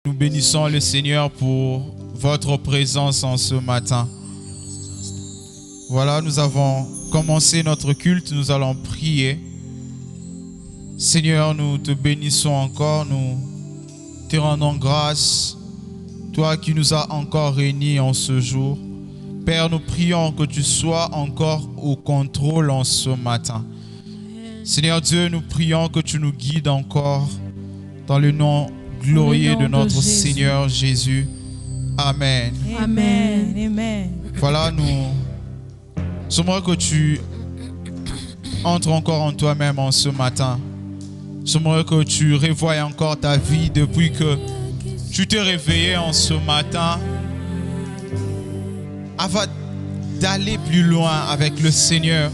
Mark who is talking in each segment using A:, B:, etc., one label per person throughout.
A: Nous bénissons le Seigneur pour votre présence en ce matin. Voilà, nous avons commencé notre culte, nous allons prier. Seigneur, nous te bénissons encore, nous te rendons grâce, toi qui nous as encore réunis en ce jour. Père, nous prions que tu sois encore au contrôle en ce matin. Seigneur Dieu, nous prions que tu nous guides encore dans le nom glorieux de notre Seigneur Jésus. Amen.
B: Amen. Amen.
A: Voilà, nous j'aimerais que tu entres encore en toi-même en ce matin. J'aimerais que tu revoies encore ta vie depuis que tu t'es réveillé en ce matin. Avant d'aller plus loin avec le Seigneur,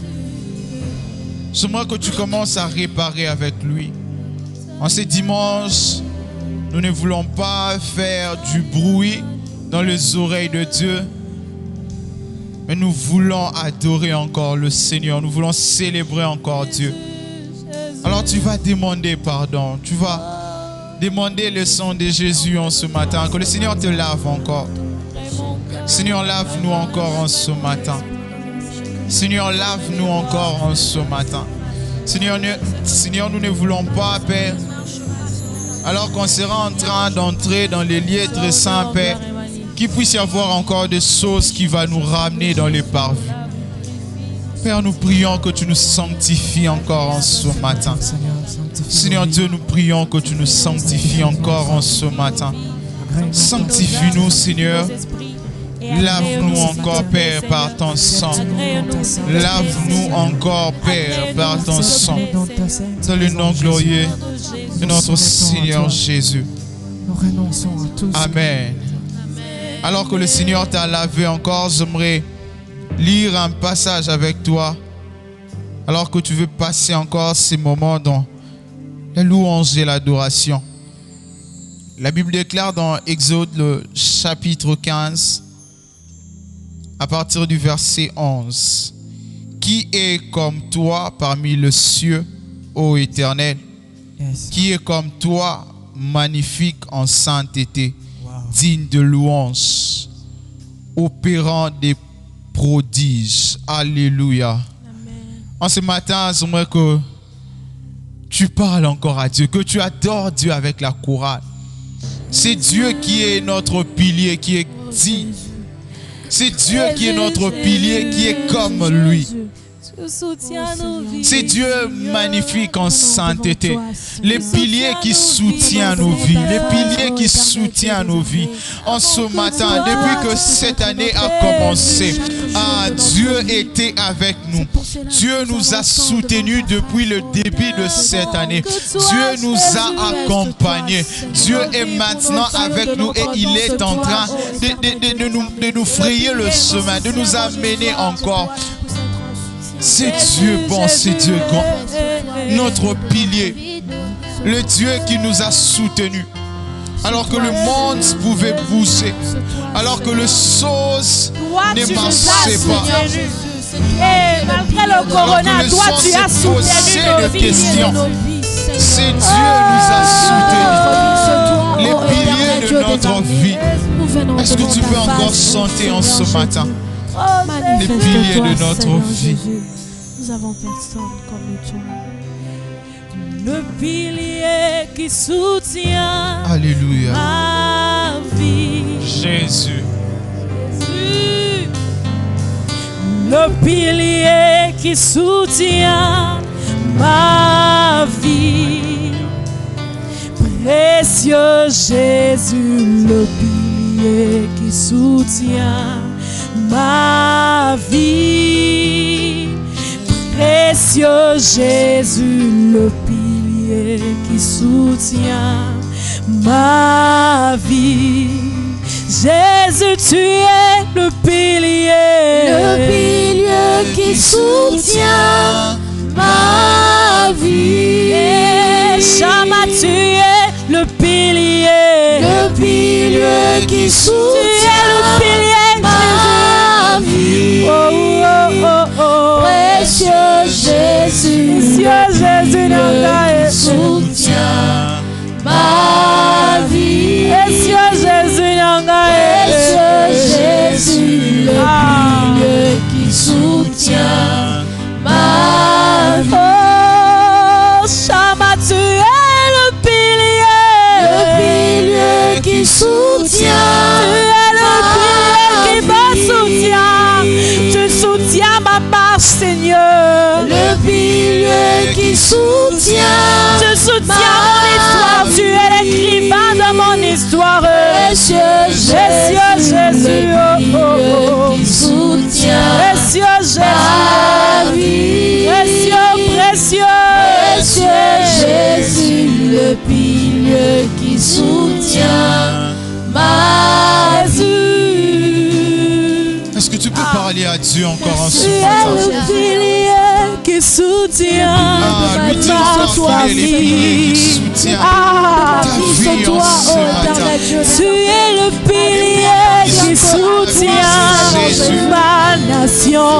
A: j'aimerais que tu commences à réparer avec lui. En ce dimanche, nous ne voulons pas faire du bruit dans les oreilles de Dieu, mais nous voulons adorer encore le Seigneur. Nous voulons célébrer encore Dieu. Alors tu vas demander pardon. Tu vas demander le sang de Jésus en ce matin. Que le Seigneur te lave encore. Seigneur, lave-nous encore en ce matin. Seigneur, lave-nous encore en ce matin. Seigneur, nous ne voulons pas, Père, alors qu'on sera en train d'entrer dans les lieux très saints, Père, qu'il puisse y avoir encore des choses qui vont nous ramener dans les parvis. Père, nous prions que tu nous sanctifies encore en ce matin. Seigneur Dieu, nous prions que tu nous sanctifies encore en ce matin. Sanctifie-nous, Seigneur. Lave-nous encore, Père, par ton sang. Lave-nous encore, Père, par ton sang. Dans le nom glorieux de notre Seigneur Jésus. Amen. Alors que le Seigneur t'a lavé encore, j'aimerais lire un passage avec toi. Alors que tu veux passer encore ces moments dans la louange et l'adoration. La Bible déclare dans Exode, le chapitre 15, à partir du verset 11. Qui est comme toi parmi les cieux, ô Éternel? Qui est comme toi, magnifique en sainteté, digne de louange, opérant des prodiges. Alléluia. Amen. En ce matin, j'aimerais que tu parles encore à Dieu, que tu adores Dieu avec la chorale. C'est Dieu qui est notre pilier, qui est digne. C'est Dieu qui est notre pilier, qui est comme lui. C'est Dieu magnifique en sainteté. Les piliers qui soutiennent nos vies. Les piliers qui soutiennent nos vies. En ce matin, depuis que cette année a commencé, Dieu était avec nous. Dieu nous a soutenus depuis le début de cette année. Dieu nous a accompagnés. Dieu est maintenant avec nous et il est en train de nous frayer le chemin, de nous amener encore. C'est Dieu bon, c'est Dieu grand, notre pilier, le Dieu qui nous a soutenus. Alors que le monde pouvait bouger, alors que les choses ne marchaient pas.
B: Et malgré le corona, toi tu as soutenu nos vies.
A: C'est Dieu nous a soutenus, les piliers de notre vie. Est-ce que tu peux encore chanter en ce matin? Les piliers de notre vie.
B: Nous avons personne comme toi. Le pilier qui soutient
A: Alléluia.
B: ma vie.
A: Jésus.
B: Le pilier qui soutient ma vie. Précieux Jésus, le pilier qui soutient ma vie. Précieux Jésus, le pilier qui soutient ma vie. Jésus, tu es le pilier qui soutient ma vie. Chama, tu es le pilier qui soutient le pilier ma vie. Précieux Jésus, qui soutient ma vie.
C: qui soutient.
B: Tu es le pilier qui me soutient. Tu soutiens ma marche, Seigneur.
C: Le pilier qui soutient.
B: Tu soutiens mon histoire. Tu es l'écrivain de mon histoire.
C: Précieux
B: Jésus, oh, oh, oh.
C: qui soutient.
B: Précieux Jésus.
C: Ma vie.
B: Précieux, précieux.
C: Précieux Jésus, le pilier qui soutient ma vie.
A: Est-ce que tu peux parler à Dieu encore en ce
B: Tu es
A: matin?
B: le pilier qui soutient
A: Lui dire
B: ma
A: qu'il est le pilier qui soutient
B: Ah,
A: ta vie en ce matin.
B: tu es le pilier qui soutient
A: Jésus.
B: ma nation.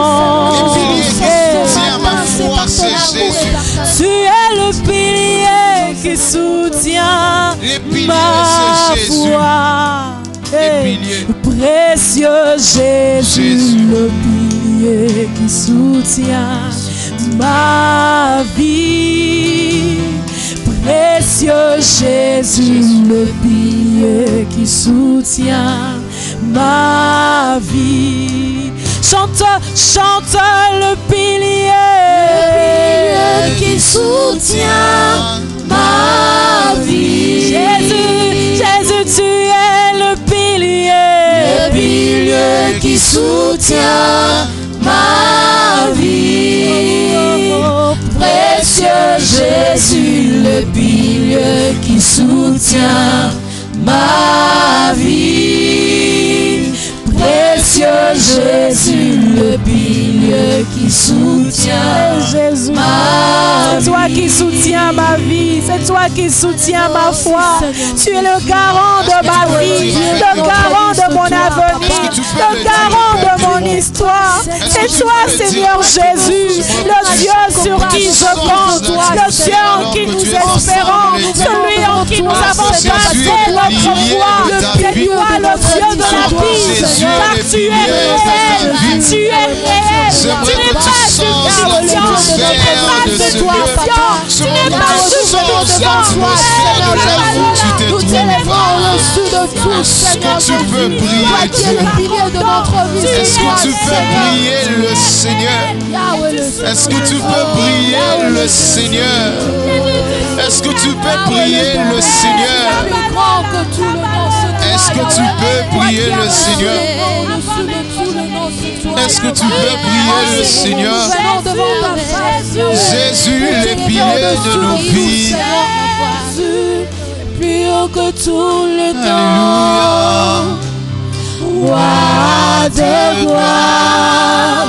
A: Le pilier qui soutient ma foi, c'est Jésus.
B: Tu es le pilier qui soutient
A: Les piliers,
B: ma
A: c'est Jésus.
B: foi.
A: Les piliers.
B: Précieux Jésus, le pilier qui soutient ma vie. Précieux Jésus, le pilier qui soutient ma vie. Chante, chante le pilier
C: Qui soutient ma vie.
B: Jésus, Jésus, tu es le pilier.
C: Le pilier qui soutient ma vie. Précieux Jésus, le pilier qui soutient ma vie. Précieux Jésus, le pilier qui soutient
B: Jésus,
C: ma
B: c'est toi qui soutiens ma vie, c'est toi qui soutiens ma foi. Tu es le garant de ma vie, le garant de mon avenir, le garant de mon histoire. C'est toi, Seigneur Jésus, le Dieu sur qui je compte, le Dieu en qui nous espérons, celui en qui nous avons placé notre foi. C'est toi le Dieu de la vie, car tu es réel, tu es réel. Tu n'es pas substitution, tu n'es pas substitution, tu n'es pas substitution.
C: Nous t'élèverons au-dessus de tout,
A: Est-ce que tu peux
C: Toi
A: prier
C: qui es
A: Dieu?
C: le pilier de notre vie.
A: Est-ce que tu peux prier le Seigneur? Est-ce que tu peux prier le Seigneur? Est-ce que tu peux prier le Seigneur?
C: Plus grand que tout le nom.
A: Est-ce que tu peux prier le Seigneur?
C: Au-dessus de tout le nom, c'est toi.
A: Est-ce que tu peux prier le Seigneur?
C: Nous venons devant ta face.
A: Jésus, les piliers de nos vies.
C: Jésus, plus haut que tout le
A: Alléluia.
C: Roi de gloire,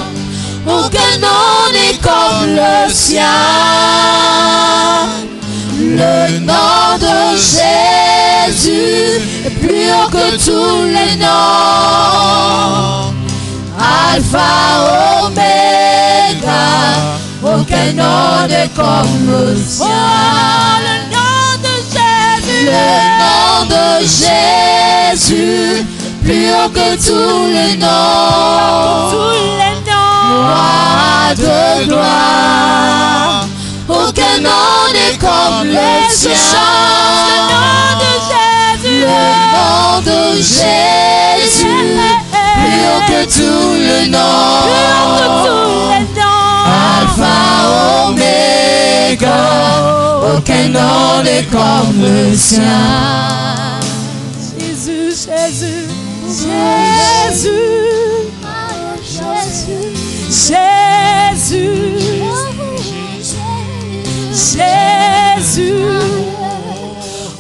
C: aucun nom n'est comme le sien. Le nom de Jésus est plus haut que tous les noms. Alpha, Oméga, aucun nom n'est comme le sien. Le nom de Jésus, le nom de Jésus, plus haut que tous les noms. Roi de gloire, aucun nom n'est comme le sien. Le nom de Jésus, plus haut que tous les noms. Alpha, Oméga, aucun nom n'est comme le sien.
B: Jésus, Jésus,
C: Jésus,
B: Jésus, Jésus,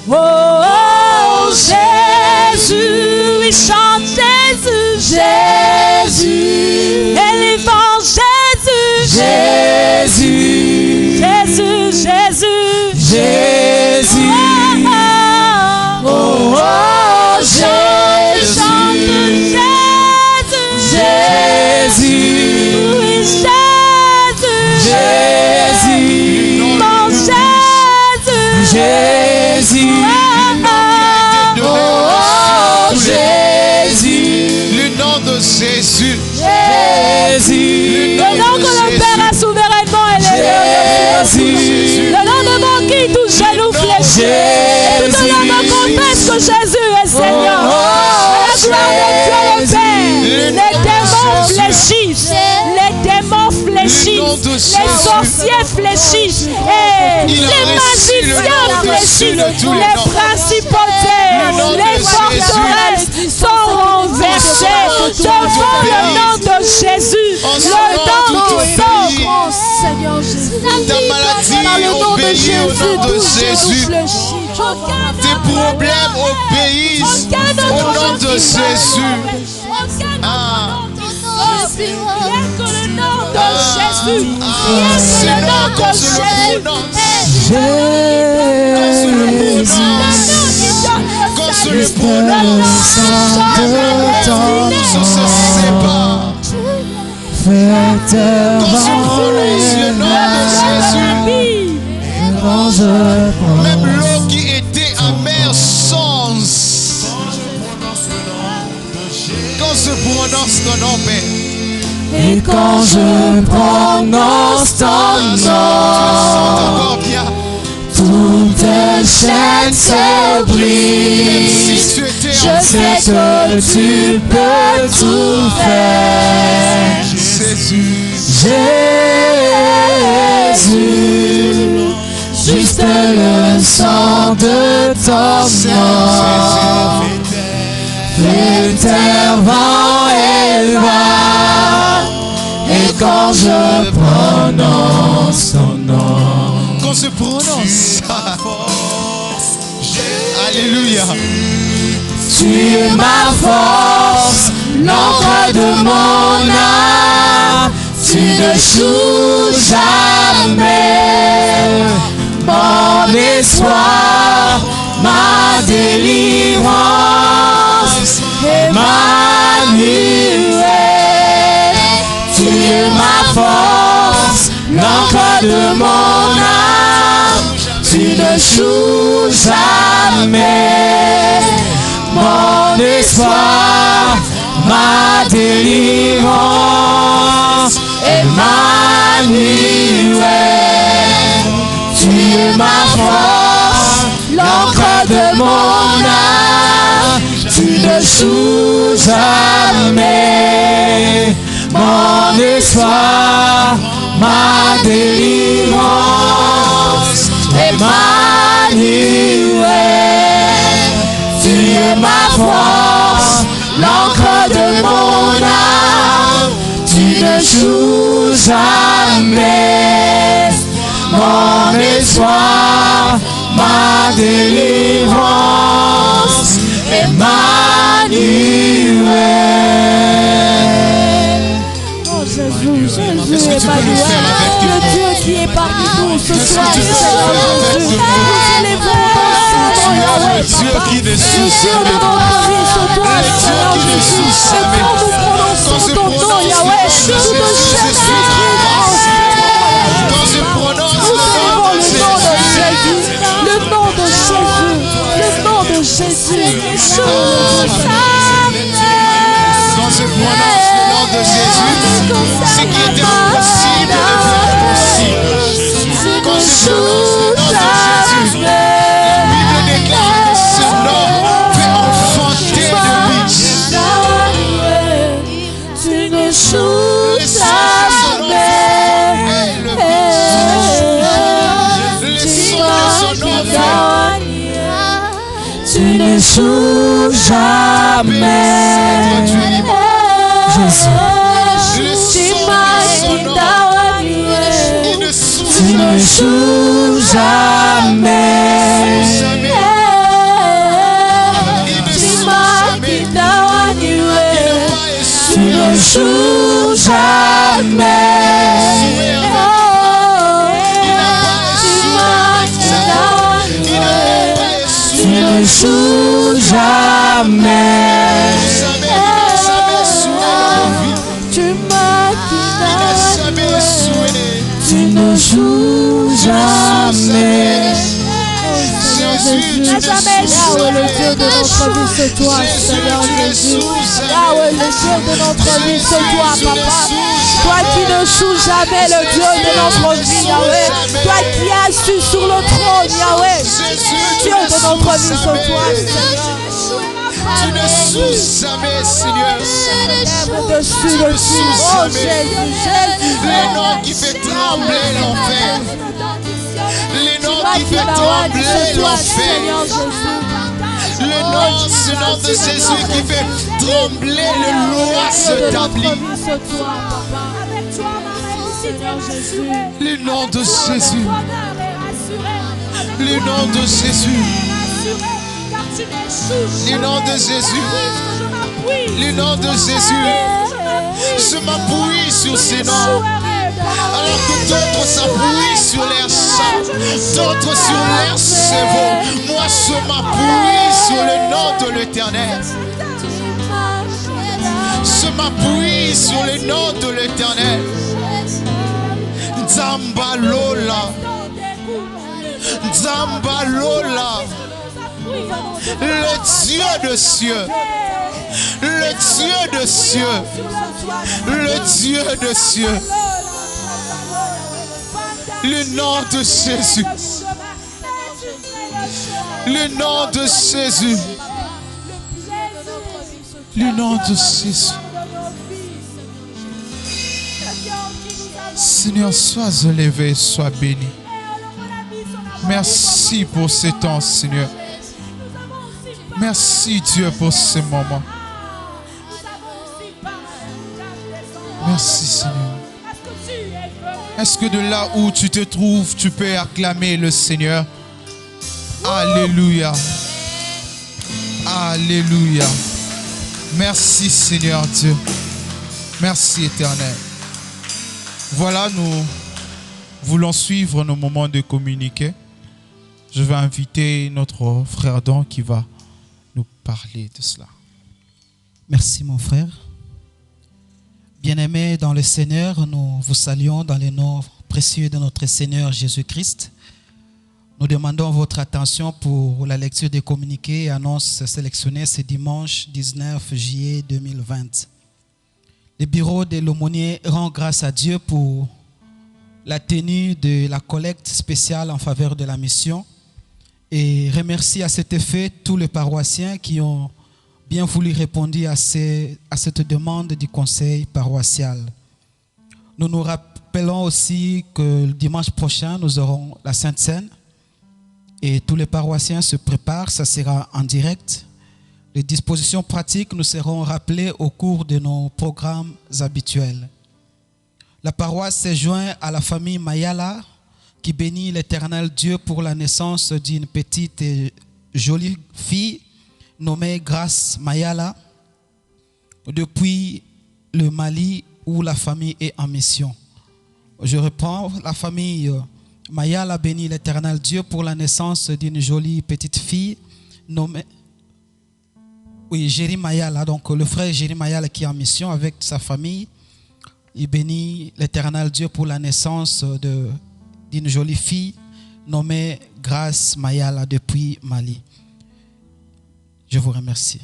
B: oh, oh Jésus, il chante Jésus,
C: Jésus,
B: élévant Jésus,
C: Jésus,
B: Jésus, Jésus,
C: Jésus,
B: oh, oh,
C: oh
B: Jésus, chante
C: Jésus, Jésus,
B: oui, Jésus,
C: Jésus,
B: mon Jésus,
C: Jésus,
B: oh,
C: oh Jésus,
A: Le nom de Jésus.
C: Jésus,
B: le nom que le Père a souverainement élevé,
C: Jésus,
B: le nom devant qui tout genou fléchit, et tout le monde confesse que Jésus est Seigneur.
A: nom de
B: Les
A: Jésus.
B: sorciers fléchissent. Et
A: Il a
B: les
A: reçu le
B: magiciens
A: nom
B: fléchissent.
A: au-dessus de tous les
B: Les
A: noms.
B: principautés,
A: Le nom de
B: les forteresses sont renversées devant le nom de Jésus.
A: En son
B: Le
A: nom,
B: nom
A: tout
B: qui
A: obéit.
B: sort.
C: Seigneur Jésus.
A: Ta maladie obéit au nom de Jésus. Tes problèmes obéissent au nom de Jésus. Ah.
B: Rien que le nom de Jésus.
A: C'est
B: Rien que le
A: nom
B: nom
A: qu'on
B: de
A: se le
B: Jésus.
A: prononce.
B: Jésus.
A: Qu'on se le prononce. On se sépare. Qu'on se prononce le nom de Jésus. Même l'eau qui était amère sens. Qu'on se prononce ton nom, Père.
C: Et quand je prononce ton
A: Tu le sens
C: nom,
A: encore bien.
C: toute chaîne se
A: Même
C: brise.
A: si tu étais
C: Je sais que tu peux tout faire.
A: Jésus.
C: Jésus, juste le sang de ton nom. L'éternel vent et va. Et quand je prononce ton nom,
A: Qu'on se prononce. Alléluia.
C: tu es ma force, l'encre de mon âme. Tu ne joues jamais. Mon espoir, ma délivrance, Emmanuel. Tu es ma force, l'encre de mon âme. Tu ne joues jamais. Mon espoir, ma délivrance, Emmanuel. Tu es ma force, l'encre de mon âme. Tu ne joues jamais. Mon espoir, ma délivrance, Emmanuel. Tu es ma force, l'encre de mon âme. Tu ne joues jamais. Mon espoir, ma délivrance, Emmanuel.
B: Oh Jésus, Jésus
A: Est-ce que tu peux le faire avec tes
B: le
A: mains?
B: Dieu qui est parmi nous ce
A: Est-ce
B: soir,
A: que tu peux le
B: Seigneur
A: faire avec
B: Jésus.
A: tes mains?
B: Nous célébrons ton Saint-Nom,
A: Tu es
B: Yahweh,
A: le Dieu
B: Papa.
A: qui ne
B: Le
A: sous
B: Dieu de
A: jamais.
B: notre vie, c'est toi,
A: Le Dieu
B: Seigneur
A: qui ne
B: Jésus.
A: sous
B: Et
A: jamais.
B: quand nous prononçons
A: Quand je
B: ton nom,
A: prononce
B: Yahweh,
A: le nom de
B: toute
A: Jésus,
B: chaîne
A: je suis
B: brise.
A: Quand je prononce
B: Nous
A: le nom
B: célébrons
A: de
B: le nom de
A: Jésus,
B: Jésus, le nom de Jésus, le nom de Jésus.
A: quand je prononce le nom de Jésus, ce qui était impossible devient possible. Quand je prononce le nom de Jésus, la Bible déclare que ce nom peut enfanter de lui.
C: Tu ne joues
A: Le son de son nom est le Le son de son nom fait.
C: Tu ne joues jamais. Jésus.
A: Le son de son nom, il ne
C: Tu
A: souffle
C: ne joues jamais.
A: jamais. Il ne souffle jamais. Il n'a pas
C: Tu ne joues jamais. Tu ne joues jamais. Tu ne joues jamais.
B: N'a jamais Yahweh, le Dieu de notre vie, c'est toi, Seigneur Jésus. Yahweh, le Dieu de notre vie, c'est toi, Papa. Toi qui ne joues jamais, le Dieu de notre vie, Yahweh. Toi qui es assis sur le trône, Yahweh. Le Dieu de notre vie, c'est toi, Seigneur.
A: Tu ne souffres jamais, Seigneur.
B: Dessus,
A: Tu ne
B: dessus.
A: souffres
B: Oh
A: jamais.
B: Jésus, Jésus.
A: Le nom qui fait trembler l'enfer. Le nom qui fait trembler l'enfer.
B: Seigneur Jésus.
A: Le nom, ce nom de Jésus qui fait trembler le loi s'établit.
B: Avec toi, ma Seigneur Jésus.
A: Le nom de Jésus. Le nom de Jésus. Le nom de Jésus. Le nom de Jésus. Je m'appuie sur ces noms. Alors que d'autres s'appuient sur leurs chats, d'autres sur leurs chevaux. Moi, je m'appuie sur le nom de l'Éternel. Je m'appuie sur le nom de l'Éternel. Nzambalola. Nzambalola. Le Dieu de cieux. Le Dieu de cieux. Le Dieu de cieux. Le nom de Jésus. Le nom de Jésus. Le nom de Jésus. Seigneur, sois élevé, sois béni. Merci pour ce temps, Seigneur. Merci, Dieu, pour ce moment. Merci, Seigneur. Est-ce que de là où tu te trouves, tu peux acclamer le Seigneur? Alléluia. Alléluia. Merci, Seigneur Dieu. Merci, Éternel. Voilà, nous voulons suivre nos moments de communiquer. Je vais inviter notre frère Don qui va nous parler de cela.
D: Merci, mon frère. Bien-aimés dans le Seigneur, nous vous saluons dans le nom précieux de notre Seigneur Jésus-Christ. Nous demandons votre attention pour la lecture des communiqués et annonces sélectionnées ce dimanche 19 juillet 2020. Le bureau de l'aumônier rend grâce à Dieu pour la tenue de la collecte spéciale en faveur de la mission et remercie à cet effet tous les paroissiens qui ont bien voulu répondre à cette demande du conseil paroissial. Nous nous rappelons aussi que le dimanche prochain, nous aurons la Sainte Seine et tous les paroissiens se préparent, ça sera en direct. Les dispositions pratiques nous seront rappelées au cours de nos programmes habituels. La paroisse s'est jointe à la famille Mayala qui bénit l'Éternel Dieu pour la naissance d'une petite et jolie fille nommée Grâce Mayala depuis le Mali où la famille est en mission. Je reprends, la famille Mayala bénit l'Éternel Dieu pour la naissance d'une jolie petite fille nommée Jéri Mayala, donc le frère Jéri Mayala qui est en mission avec sa famille. Il bénit l'Éternel Dieu pour la naissance d'une jolie fille nommée Grâce Mayala depuis Mali. Je vous remercie.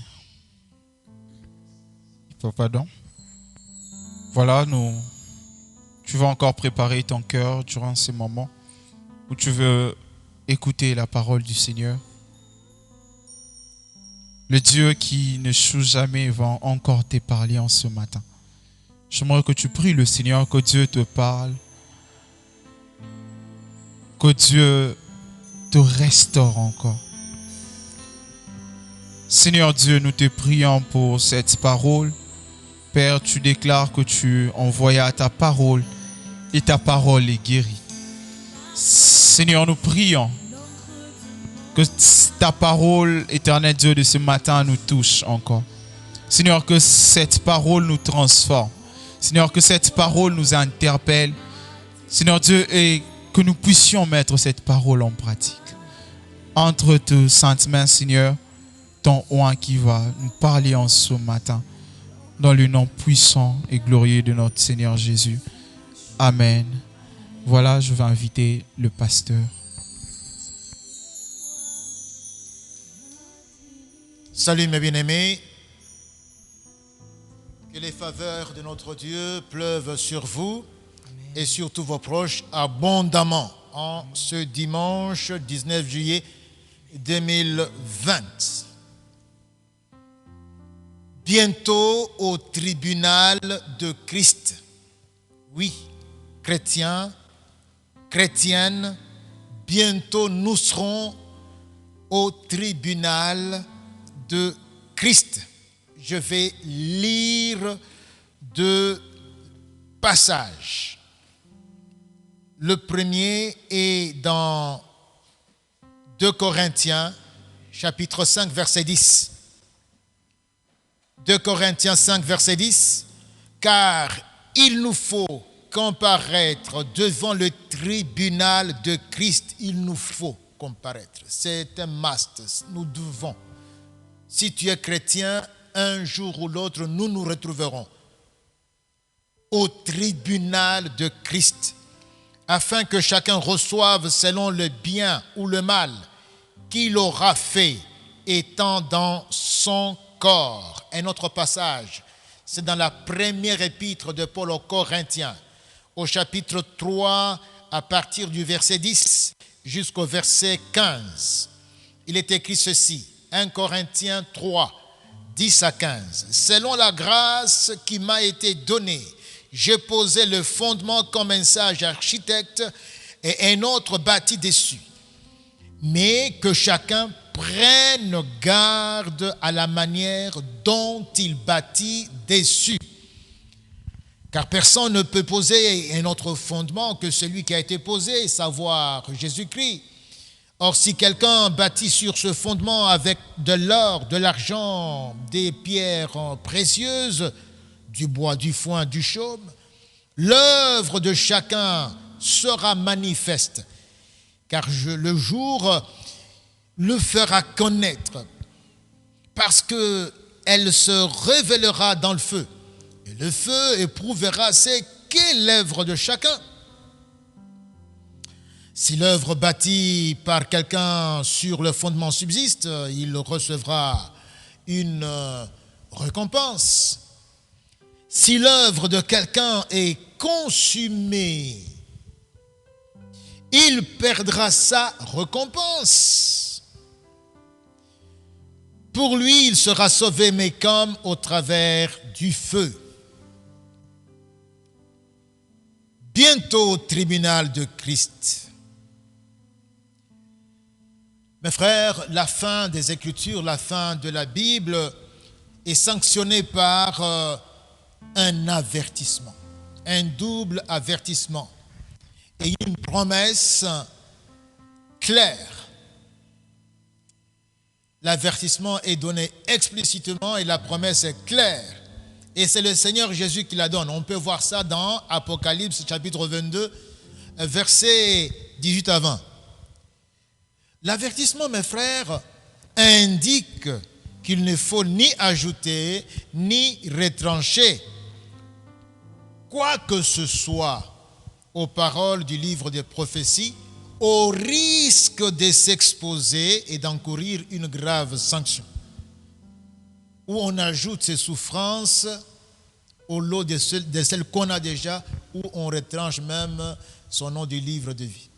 A: Pardon. Voilà, tu vas encore préparer ton cœur durant ces moments où tu veux écouter la parole du Seigneur. Le Dieu qui ne choue jamais va encore te parler en ce matin. J'aimerais que tu pries le Seigneur, que Dieu te parle, que Dieu te restaure encore. Seigneur Dieu, nous te prions pour cette parole. Père, tu déclares que tu envoyas ta parole et ta parole est guérie. Seigneur, nous prions que ta parole, éternel Dieu, de ce matin nous touche encore. Seigneur, que cette parole nous transforme. Seigneur, que cette parole nous interpelle. Seigneur Dieu, et que nous puissions mettre cette parole en pratique. Entre tes saintes mains, Seigneur, ton oint qui va nous parler en ce matin. Dans le nom puissant et glorieux de notre Seigneur Jésus. Amen. Voilà, je vais inviter le pasteur.
E: Salut mes bien-aimés. Que les faveurs de notre Dieu pleuvent sur vous et sur tous vos proches abondamment en ce dimanche 19 juillet 2020. bientôt au tribunal de Christ. Oui, chrétiens, chrétiennes, bientôt nous serons au tribunal de Christ. Je vais lire deux passages. Le premier est dans 2 Corinthiens, chapitre 5, verset 10. 2 Corinthiens 5, verset 10. Car il nous faut comparaître devant le tribunal de Christ. Il nous faut comparaître. C'est un must. Nous devons. Si tu es chrétien, un jour ou l'autre, nous nous retrouverons au tribunal de Christ, afin que chacun reçoive selon le bien ou le mal qu'il aura fait, étant dans son corps. Un autre passage, c'est dans la première épître de Paul aux Corinthiens, au chapitre 3, à partir du verset 10 jusqu'au verset 15. Il est écrit ceci, 1 Corinthiens 3, 10 à 15. Selon la grâce qui m'a été donnée, j'ai posé le fondement comme un sage architecte et un autre bâtit dessus. Mais que chacun prenne garde à la manière dont il bâtit dessus. Car personne ne peut poser un autre fondement que celui qui a été posé, savoir Jésus-Christ. Or, si quelqu'un bâtit sur ce fondement avec de l'or, de l'argent, des pierres précieuses, du bois, du foin, du chaume, l'œuvre de chacun sera manifeste, car le jour le fera connaître, parce qu'elle se révélera dans le feu, et le feu éprouvera ce qu'est l'œuvre de chacun. Si l'œuvre bâtie par quelqu'un sur le fondement subsiste, il recevra une récompense. Si l'œuvre de quelqu'un est consumée, il perdra sa récompense. Pour lui, il sera sauvé, mais comme au travers du feu. Bientôt au tribunal de Christ. Mes frères, la fin des Écritures, la fin de la Bible est sanctionnée par un avertissement, un double avertissement et une promesse claire. L'avertissement est donné explicitement et la promesse est claire. Et c'est le Seigneur Jésus qui la donne. On peut voir ça dans Apocalypse chapitre 22, versets 18 à 20. L'avertissement, mes frères, indique qu'il ne faut ni ajouter ni retrancher quoi que ce soit aux paroles du livre des prophéties, au risque de s'exposer et d'encourir une grave sanction. Où on ajoute ses souffrances au lot de celles qu'on a déjà, ou on retranche même son nom du livre de vie.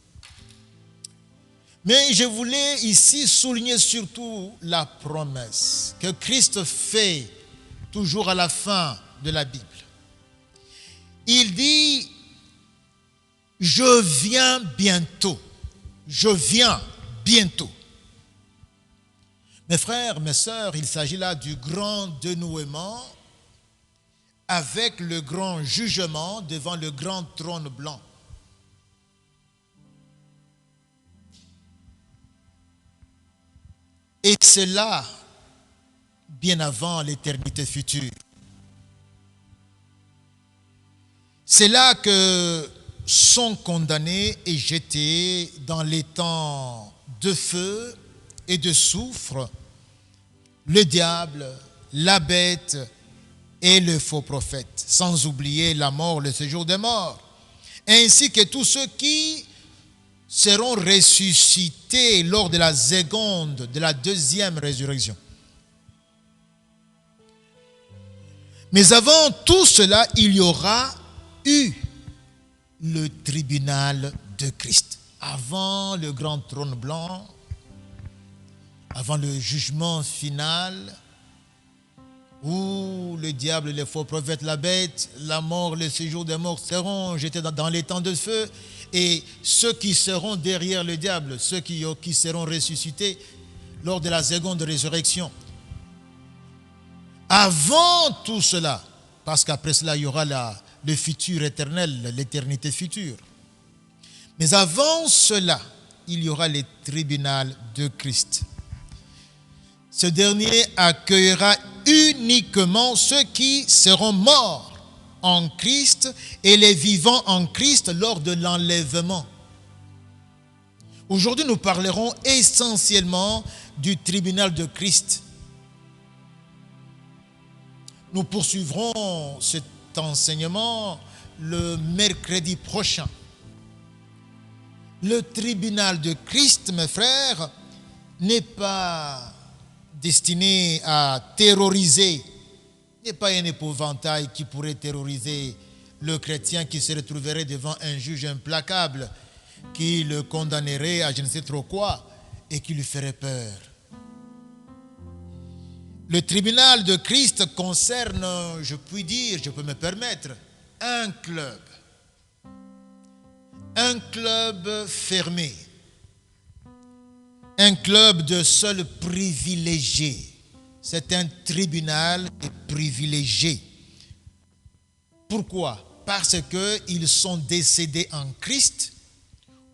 E: Mais je voulais ici souligner surtout la promesse que Christ fait toujours à la fin de la Bible. Il dit, je viens bientôt. Je viens bientôt. Mes frères, mes sœurs, il s'agit là du grand dénouement avec le grand jugement devant le grand trône blanc. Et c'est là, bien avant l'éternité future. C'est là que sont condamnés et jetés dans les temps de feu et de soufre le diable, la bête et le faux prophète, sans oublier la mort, le séjour des morts, ainsi que tous ceux qui seront ressuscités lors de la seconde, de la deuxième résurrection. Mais avant tout cela, il y aura eu le tribunal de Christ. Avant le grand trône blanc, avant le jugement final, où le diable, les faux prophètes, la bête, la mort, le séjour des morts seront jetés dans les temps de feu. Et ceux qui seront derrière le diable, ceux qui seront ressuscités lors de la seconde résurrection. Avant tout cela, parce qu'après cela, il y aura le futur éternel, l'éternité future. Mais avant cela, il y aura le tribunal de Christ. Ce dernier accueillera uniquement ceux qui seront morts en Christ et les vivants en Christ lors de l'enlèvement. Aujourd'hui, nous parlerons essentiellement du tribunal de Christ. Nous poursuivrons cet enseignement le mercredi prochain. Le tribunal de Christ, mes frères, n'est pas destiné à terroriser, n'est pas un épouvantail qui pourrait terroriser le chrétien qui se retrouverait devant un juge implacable qui le condamnerait à je ne sais trop quoi et qui lui ferait peur. Le tribunal de Christ concerne, je puis dire, je peux me permettre, un club. Un club fermé. Un club de seuls privilégiés. C'est un tribunal privilégié. Pourquoi? Parce qu'ils sont décédés en Christ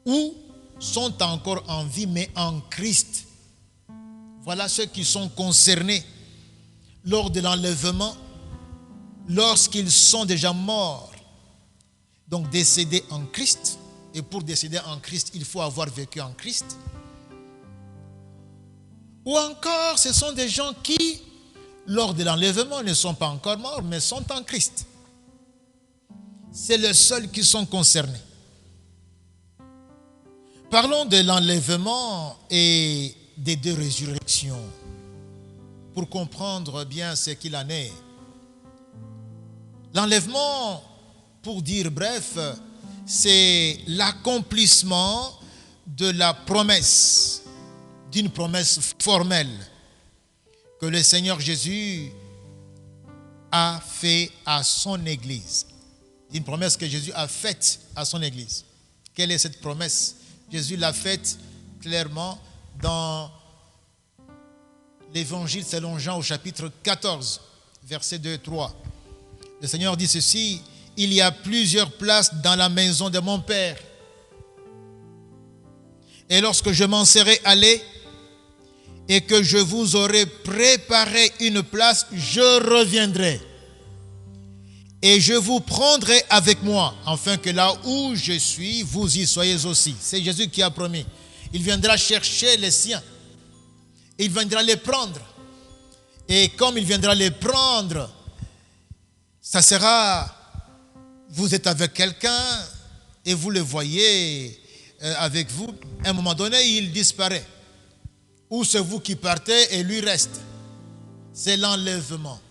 E: ou sont encore en vie mais en Christ. Voilà ceux qui sont concernés lors de l'enlèvement, lorsqu'ils sont déjà morts. Donc décédés en Christ. Et pour décéder en Christ, il faut avoir vécu en Christ. Ou encore, ce sont des gens qui, lors de l'enlèvement, ne sont pas encore morts, mais sont en Christ. C'est les seuls qui sont concernés. Parlons de l'enlèvement et des deux résurrections pour comprendre bien ce qu'il en est. L'enlèvement, pour dire bref, c'est l'accomplissement de la promesse, d'une promesse formelle que le Seigneur Jésus a fait à son Église. Une promesse que Jésus a faite à son Église. Quelle est cette promesse? Jésus l'a faite clairement dans l'Évangile selon Jean au chapitre 14, versets 2 et 3. Le Seigneur dit ceci: il y a plusieurs places dans la maison de mon Père. Et lorsque je m'en serai allé et que je vous aurai préparé une place, je reviendrai. Et je vous prendrai avec moi, afin que là où je suis, vous y soyez aussi. C'est Jésus qui a promis. Il viendra chercher les siens. Il viendra les prendre. Et comme il viendra les prendre, ça sera, vous êtes avec quelqu'un et vous le voyez avec vous. À un moment donné, il disparaît. Ou c'est vous qui partez et lui reste. C'est l'enlèvement.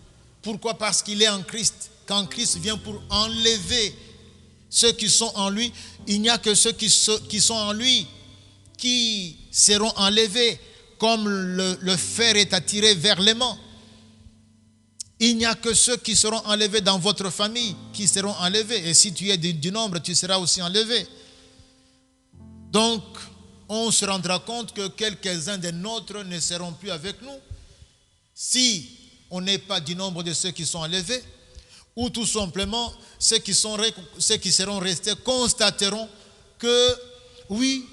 E: Pourquoi? Parce qu'il est en Christ. Quand Christ vient pour enlever ceux qui sont en lui, il n'y a que ceux qui sont en lui qui seront enlevés, comme le fer est attiré vers l'aimant. Il n'y a que ceux qui seront enlevés dans votre famille qui seront enlevés. Et si tu es du nombre, tu seras aussi enlevé. Donc, on se rendra compte que quelques-uns des nôtres ne seront plus avec nous si on n'est pas du nombre de ceux qui sont enlevés. Ou tout simplement, ceux qui seront restés constateront que, oui,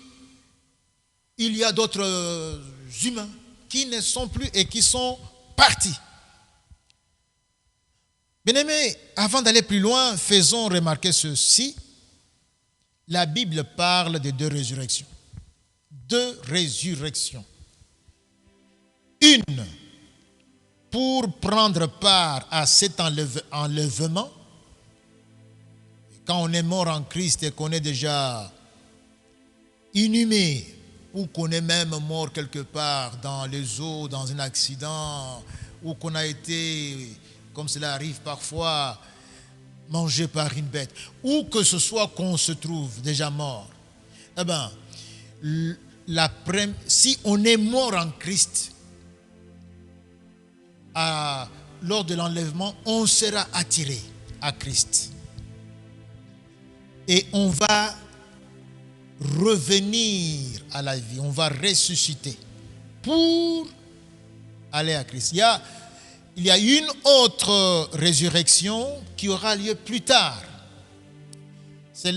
E: il y a d'autres humains qui ne sont plus et qui sont partis. Bien-aimés, avant d'aller plus loin, faisons remarquer ceci. La Bible parle de deux résurrections. Deux résurrections. Une, pour prendre part à cet enlèvement. Quand on est mort en Christ et qu'on est déjà inhumé, ou qu'on est même mort quelque part dans les eaux, dans un accident, ou qu'on a été, comme cela arrive parfois, mangé par une bête, ou que ce soit qu'on se trouve déjà mort. Eh bien, si on est mort en Christ, lors de l'enlèvement, on sera attiré à Christ. Et on va revenir à la vie, on va ressusciter pour aller à Christ. Il y a une autre résurrection qui aura lieu plus tard. C'est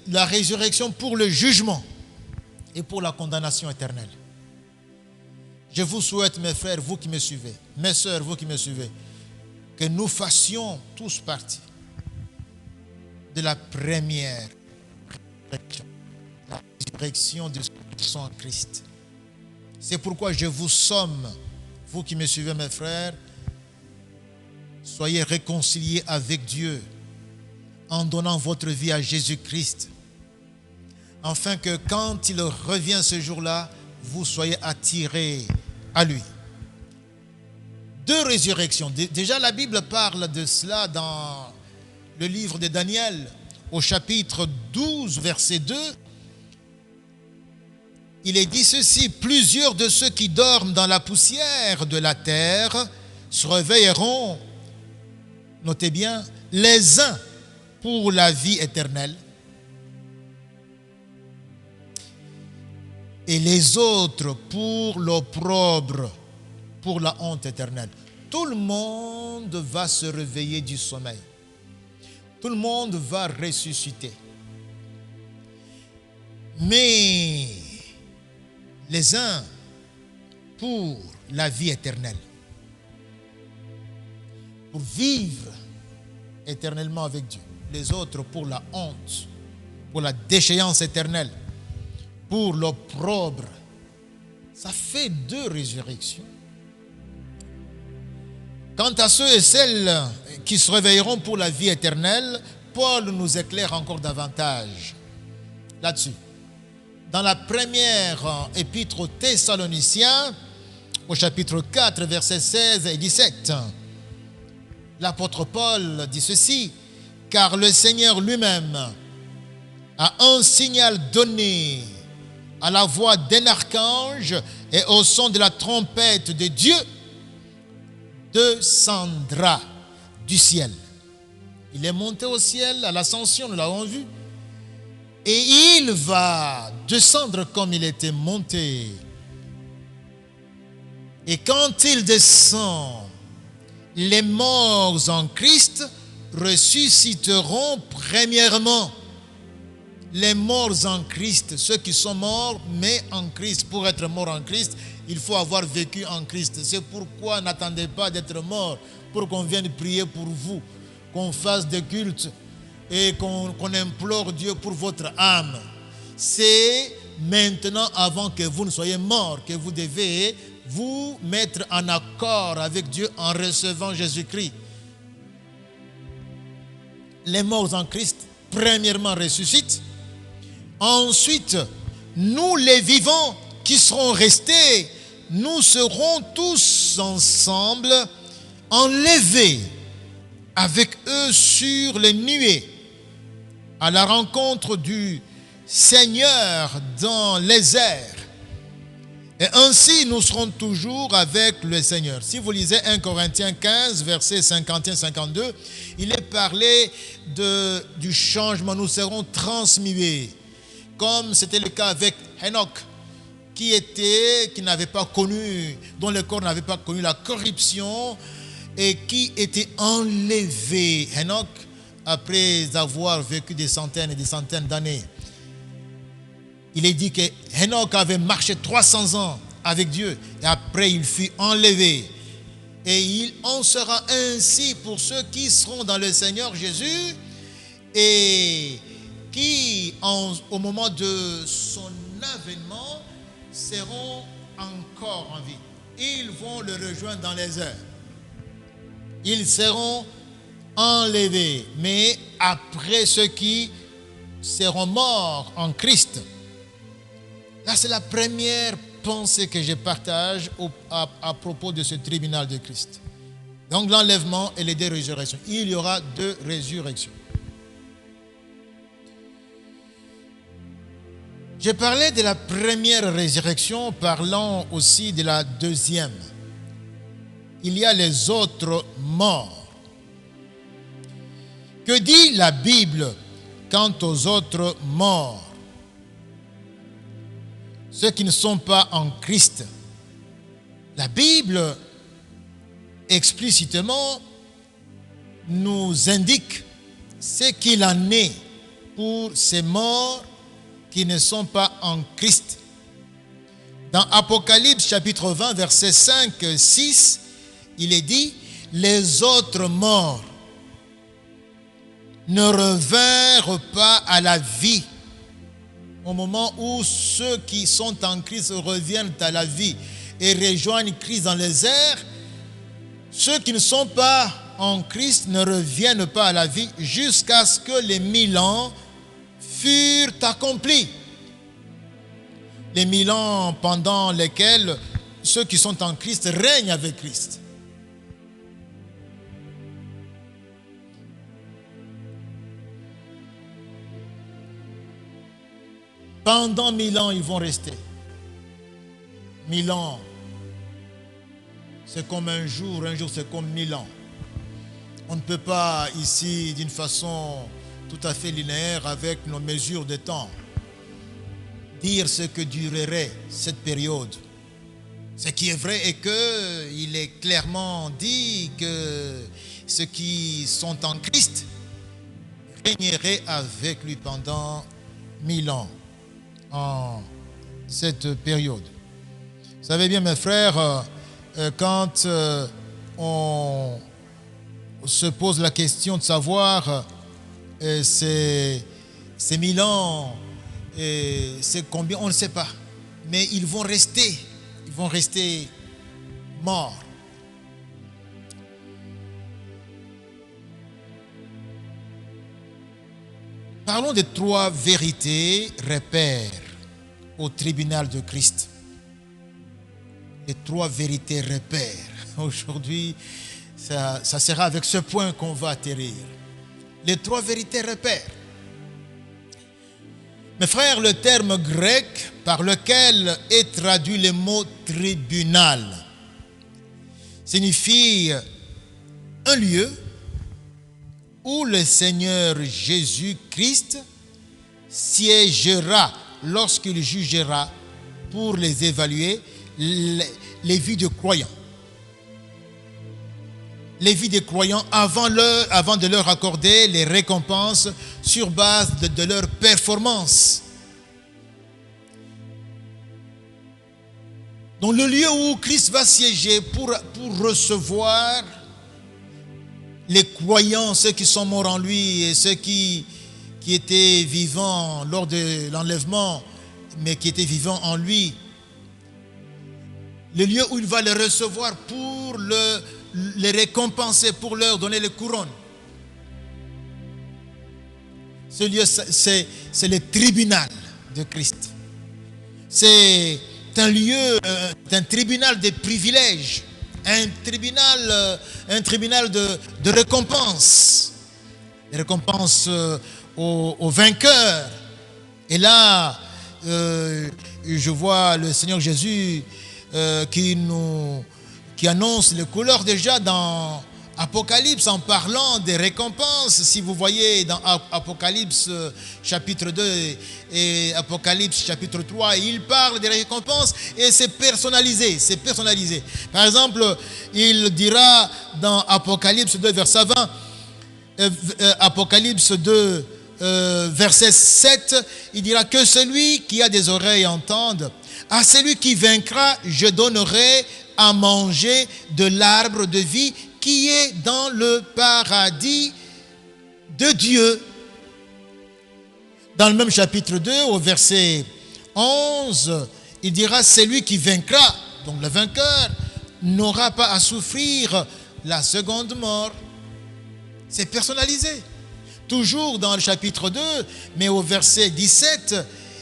E: la résurrection pour le jugement et pour la condamnation éternelle. Je vous souhaite, mes frères, vous qui me suivez, mes sœurs, vous qui me suivez, que nous fassions tous partie de la première résurrection, la résurrection de ceux qui sont en Christ. C'est pourquoi je vous somme, vous qui me suivez, mes frères, soyez réconciliés avec Dieu en donnant votre vie à Jésus-Christ, afin que quand il revient ce jour-là, vous soyez attirés à lui. 2 résurrections. Déjà, la Bible parle de cela dans le livre de Daniel, au chapitre 12, verset 2. Il est dit ceci: plusieurs de ceux qui dorment dans la poussière de la terre se réveilleront, notez bien, les uns pour la vie éternelle et les autres pour l'opprobre, pour la honte éternelle. Tout le monde va se réveiller du sommeil. Tout le monde va ressusciter. Mais les uns pour la vie éternelle, pour vivre éternellement avec Dieu. Les autres pour la honte, pour la déchéance éternelle, pour l'opprobre. Ça fait 2 résurrections. Quant à ceux et celles qui se réveilleront pour la vie éternelle, Paul nous éclaire encore davantage là-dessus. Dans la première épître aux Thessaloniciens, au chapitre 4, versets 16 et 17, l'apôtre Paul dit ceci: car le Seigneur lui-même a un signal donné à la voix d'un archange et au son de la trompette de Dieu, descendra du ciel. Il est monté au ciel à l'ascension, nous l'avons vu. Et il va descendre comme il était monté. Et quand il descend, les morts en Christ ressusciteront premièrement. Les morts en Christ, ceux qui sont morts, mais en Christ. Pour être mort en Christ, il faut avoir vécu en Christ. C'est pourquoi n'attendez pas d'être mort pour qu'on vienne prier pour vous, qu'on fasse des cultes et qu'on implore Dieu pour votre âme. C'est maintenant, avant que vous ne soyez morts, que vous devez vous mettre en accord avec Dieu en recevant Jésus-Christ. Les morts en Christ, premièrement, ressuscitent. Ensuite, nous les vivants qui serons restés, nous serons tous ensemble enlevés avec eux sur les nuées à la rencontre du Seigneur dans les airs. Et ainsi, nous serons toujours avec le Seigneur. Si vous lisez 1 Corinthiens 15, versets 51-52, il est parlé du changement. Nous serons transmués, comme c'était le cas avec Enoch, qui n'avait pas connu, dont le corps n'avait pas connu la corruption et qui était enlevé. Enoch, après avoir vécu des centaines et des centaines d'années, il est dit que Enoch avait marché 300 ans avec Dieu et après il fut enlevé. Et il en sera ainsi pour ceux qui seront dans le Seigneur Jésus et qui, au moment de son avènement, seront encore en vie. Ils vont le rejoindre dans les airs. Ils seront enlevés. Mais après ceux qui seront morts en Christ. Là, c'est la première pensée que je partage à propos de ce tribunal de Christ. Donc, l'enlèvement et les 2 résurrections. Il y aura 2 résurrections. Je parlais de la première résurrection, parlant aussi de la deuxième. il y a les autres morts. Que dit la Bible quant aux autres morts? Ceux qui ne sont pas en Christ. La Bible explicitement nous indique ce qu'il en est pour ces morts qui ne sont pas en Christ. Dans Apocalypse chapitre 20, versets 5, 6, il est dit, les autres morts ne revinrent pas à la vie. Au moment où ceux qui sont en Christ reviennent à la vie et rejoignent Christ dans les airs, ceux qui ne sont pas en Christ ne reviennent pas à la vie jusqu'à ce que les 1000 ans furent accomplis. Les 1000 ans pendant lesquels ceux qui sont en Christ règnent avec Christ. Pendant 1000 ans, ils vont rester. 1000 ans, c'est comme un jour c'est comme 1000 ans. On ne peut pas ici, d'une façon tout à fait linéaire avec nos mesures de temps, dire ce que durerait cette période. Ce qui est vrai est qu'il est clairement dit que ceux qui sont en Christ régneraient avec lui pendant 1000 ans en cette période. Vous savez bien, mes frères, quand on se pose la question de savoir ces 1000 ans, c'est combien, on ne sait pas. Mais ils vont rester morts. Parlons des 3 vérités repères au tribunal de Christ. Les 3 vérités repères. Aujourd'hui, ça sera avec ce point qu'on va atterrir. Les 3 vérités repères. Mes frères, le terme grec par lequel est traduit le mot tribunal signifie un lieu où le Seigneur Jésus-Christ siégera lorsqu'il jugera pour les évaluer les vies de croyants. Les vies des croyants avant de leur accorder les récompenses sur base de leur performance. Donc le lieu où Christ va siéger pour recevoir les croyants, ceux qui sont morts en lui et ceux qui étaient vivants lors de l'enlèvement, mais qui étaient vivants en lui. Le lieu où il va les recevoir pour les récompenser, pour leur donner les couronnes. Ce lieu, c'est le tribunal de Christ. C'est un lieu, un tribunal de privilèges, un tribunal de récompense. Des récompenses aux vainqueurs. Et là, je vois le Seigneur Jésus qui annonce les couleurs déjà dans Apocalypse en parlant des récompenses. Si vous voyez dans Apocalypse chapitre 2 et Apocalypse chapitre 3, il parle des récompenses et c'est personnalisé. Par exemple, il dira dans Apocalypse 2 verset 20, Apocalypse 2 verset 7, il dira que celui qui a des oreilles entende. À celui qui vaincra, je donnerai à manger de l'arbre de vie qui est dans le paradis de Dieu. Dans le même chapitre 2, au verset 11, il dira, celui qui vaincra, donc le vainqueur, n'aura pas à souffrir la seconde mort. C'est personnalisé. Toujours dans le chapitre 2, mais au verset 17,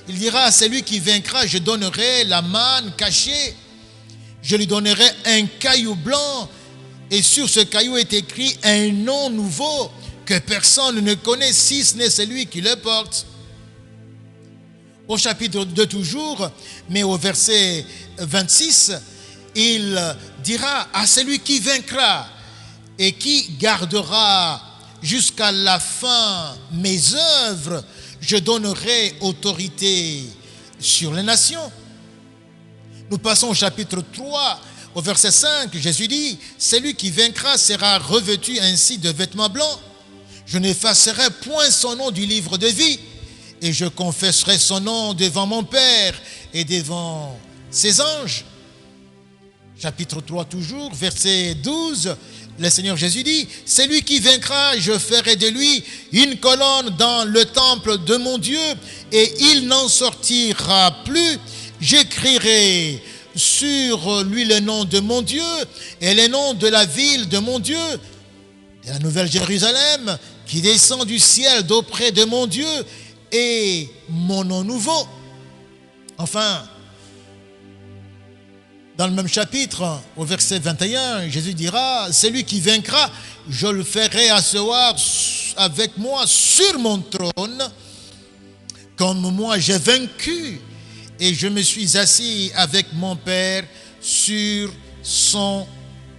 E: il dira, à celui qui vaincra, je donnerai la manne cachée. Je lui donnerai un caillou blanc et sur ce caillou est écrit un nom nouveau que personne ne connaît si ce n'est celui qui le porte. Au chapitre 2 toujours, mais au verset 26, il dira à celui qui vaincra et qui gardera jusqu'à la fin mes œuvres, je donnerai autorité sur les nations. Nous passons au chapitre 3, au verset 5. Jésus dit, celui qui vaincra sera revêtu ainsi de vêtements blancs. Je n'effacerai point son nom du livre de vie, et je confesserai son nom devant mon Père et devant ses anges. Chapitre 3 toujours, verset 12. Le Seigneur Jésus dit, celui qui vaincra, je ferai de lui une colonne dans le temple de mon Dieu, et il n'en sortira plus. J'écrirai sur lui le nom de mon Dieu et le nom de la ville de mon Dieu, de la nouvelle Jérusalem, qui descend du ciel d'auprès de mon Dieu, et mon nom nouveau. Enfin, dans le même chapitre, au verset 21, Jésus dira, celui qui vaincra, je le ferai asseoir avec moi sur mon trône, comme moi j'ai vaincu, et je me suis assis avec mon Père sur son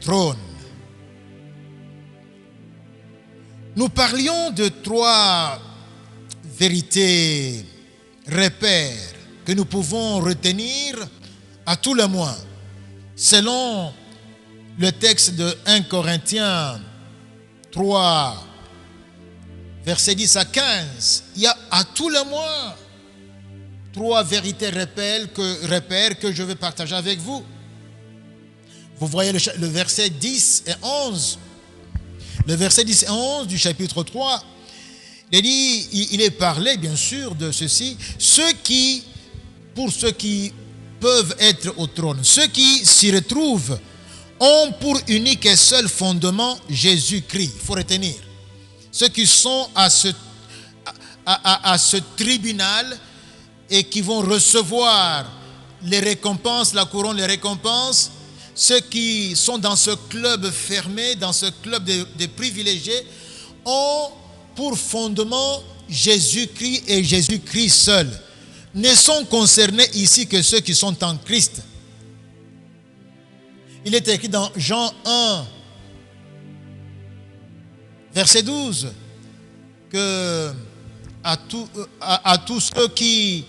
E: trône. Nous parlions de 3 vérités, repères, que nous pouvons retenir à tout le moins. Selon le texte de 1 Corinthiens 3, versets 10 à 15, il y a à tout le moins 3 vérités repères que je vais partager avec vous. Vous voyez le verset 10 et 11. Le verset 10 et 11 du chapitre 3, il est parlé bien sûr de ceci. Pour ceux qui peuvent être au trône, ceux qui s'y retrouvent ont pour unique et seul fondement Jésus-Christ. Il faut retenir. Ceux qui sont à ce tribunal et qui vont recevoir les récompenses, la couronne, les récompenses, ceux qui sont dans ce club fermé, dans ce club de privilégiés, ont pour fondement Jésus-Christ et Jésus-Christ seul. Ne sont concernés ici que ceux qui sont en Christ. Il est écrit dans Jean 1, verset 12, que à tous ceux qui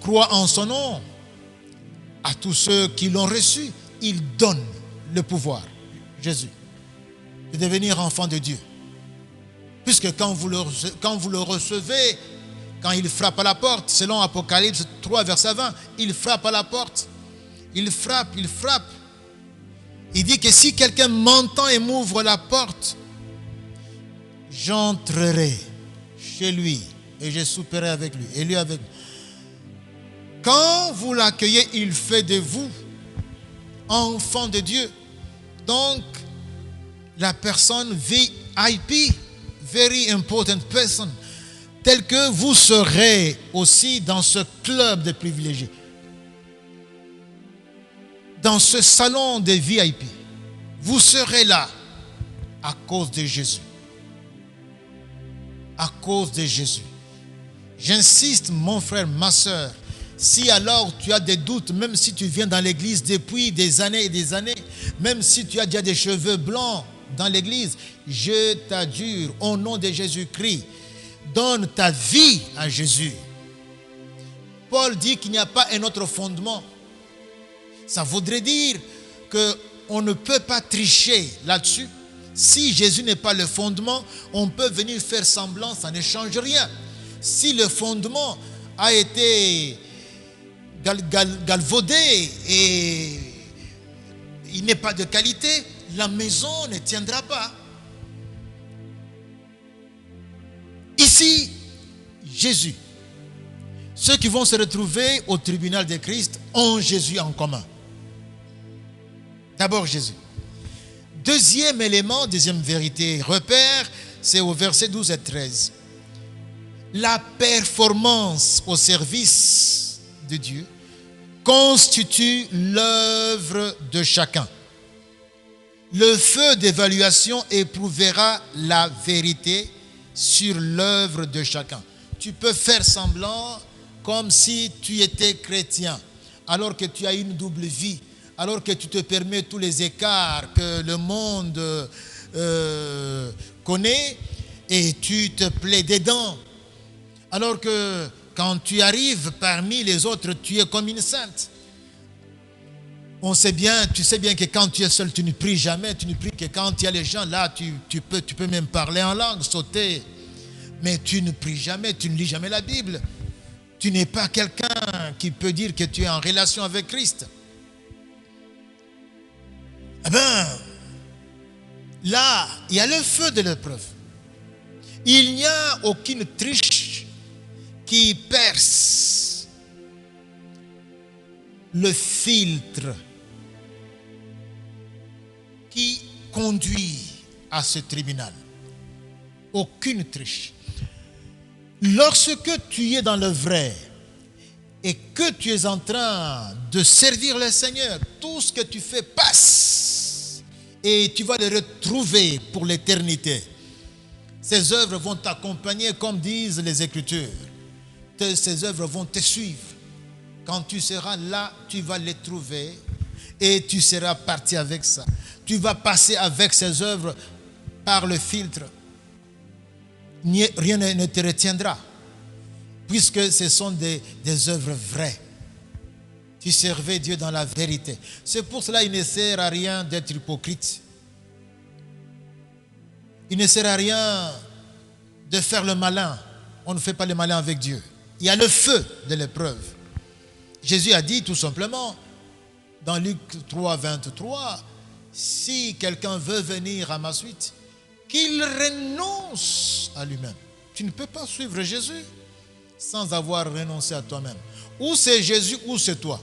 E: croient en son nom, à tous ceux qui l'ont reçu, il donne le pouvoir, Jésus, de devenir enfant de Dieu. Puisque quand vous le recevez, quand il frappe à la porte, selon Apocalypse 3, verset 20, il frappe à la porte. Il frappe. Il dit que si quelqu'un m'entend et m'ouvre la porte, j'entrerai chez lui et je souperai avec lui et lui avec moi. Quand vous l'accueillez, il fait de vous enfant de Dieu. Donc, la personne VIP, very important person, tel que vous serez aussi dans ce club de privilégiés, dans ce salon de VIP. Vous serez là à cause de Jésus. À cause de Jésus. J'insiste, mon frère, ma soeur, si alors tu as des doutes, même si tu viens dans l'église depuis des années et des années, même si tu as déjà des cheveux blancs dans l'église, je t'adjure, au nom de Jésus-Christ, donne ta vie à Jésus. Paul dit qu'il n'y a pas un autre fondement. Ça voudrait dire qu'on ne peut pas tricher là-dessus. Si Jésus n'est pas le fondement, on peut venir faire semblant, ça ne change rien. Si le fondement a été galvaudé et il n'est pas de qualité, la maison ne tiendra pas. Ici, Jésus. Ceux qui vont se retrouver au tribunal de Christ ont Jésus en commun. D'abord Jésus. Deuxième élément, deuxième vérité, repère, c'est au verset 12 et 13. La performance au service de Dieu constitue l'œuvre de chacun. Le feu d'évaluation éprouvera la vérité sur l'œuvre de chacun. Tu peux faire semblant comme si tu étais chrétien, alors que tu as une double vie, alors que tu te permets tous les écarts que le monde connaît et tu te plais dedans. Alors que quand tu arrives parmi les autres, tu es comme une sainte. Tu sais bien que quand tu es seul, tu ne pries jamais, tu ne pries que quand il y a les gens là, tu peux même parler en langue, sauter. Mais tu ne pries jamais, tu ne lis jamais la Bible. Tu n'es pas quelqu'un qui peut dire que tu es en relation avec Christ. Eh bien, là, il y a le feu de l'épreuve. Il n'y a aucune triche qui perce le filtre qui conduit à ce tribunal. Aucune triche. Lorsque tu es dans le vrai et que tu es en train de servir le Seigneur, tout ce que tu fais passe et tu vas le retrouver pour l'éternité. Ces œuvres vont t'accompagner comme disent les Écritures. Ces œuvres vont te suivre. Quand tu seras là, tu vas les trouver et tu seras parti avec ça. Tu vas passer avec ces œuvres par le filtre. Rien ne te retiendra, puisque ce sont des œuvres vraies. Tu servais Dieu dans la vérité. C'est pour cela qu'il ne sert à rien d'être hypocrite. Il ne sert à rien de faire le malin. On ne fait pas le malin avec Dieu. Il y a le feu de l'épreuve. Jésus a dit tout simplement, dans Luc 3, 23, si quelqu'un veut venir à ma suite, qu'il renonce à lui-même. Tu ne peux pas suivre Jésus sans avoir renoncé à toi-même. Ou c'est Jésus ou c'est toi.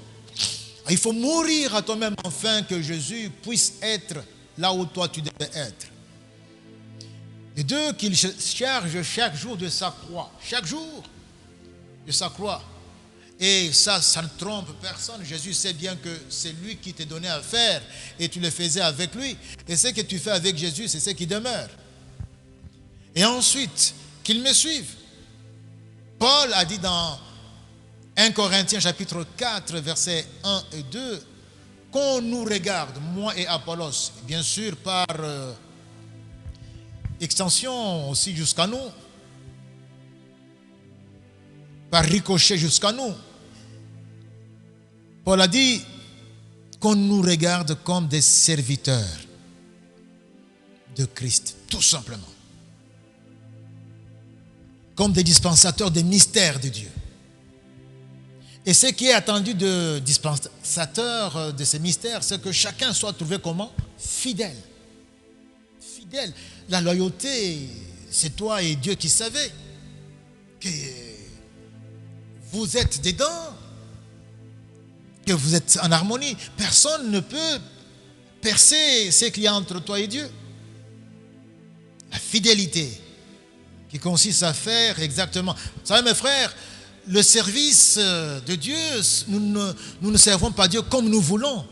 E: Il faut mourir à toi-même afin que Jésus puisse être là où toi tu devais être. Et deux, qu'il charge chaque jour de sa croix. Chaque jour de sa croix. Et ça ne trompe personne. Jésus sait bien que c'est lui qui t'a donné à faire et tu le faisais avec lui. Et ce que tu fais avec Jésus, c'est ce qui demeure. Et ensuite, qu'il me suive. Paul a dit dans 1 Corinthiens chapitre 4, versets 1 et 2, qu'on nous regarde, moi et Apollos, bien sûr par extension aussi jusqu'à nous, par ricochet jusqu'à nous. Paul a dit qu'on nous regarde comme des serviteurs de Christ, tout simplement. Comme des dispensateurs des mystères de Dieu. Et ce qui est attendu de dispensateur de ces mystères, c'est que chacun soit trouvé comment? Fidèle. Fidèle. La loyauté, c'est toi et Dieu qui savez que vous êtes dedans, que vous êtes en harmonie. Personne ne peut percer ce qu'il y a entre toi et Dieu. La fidélité qui consiste à faire exactement. Vous savez mes frères, le service de Dieu, nous ne servons pas Dieu comme nous voulons.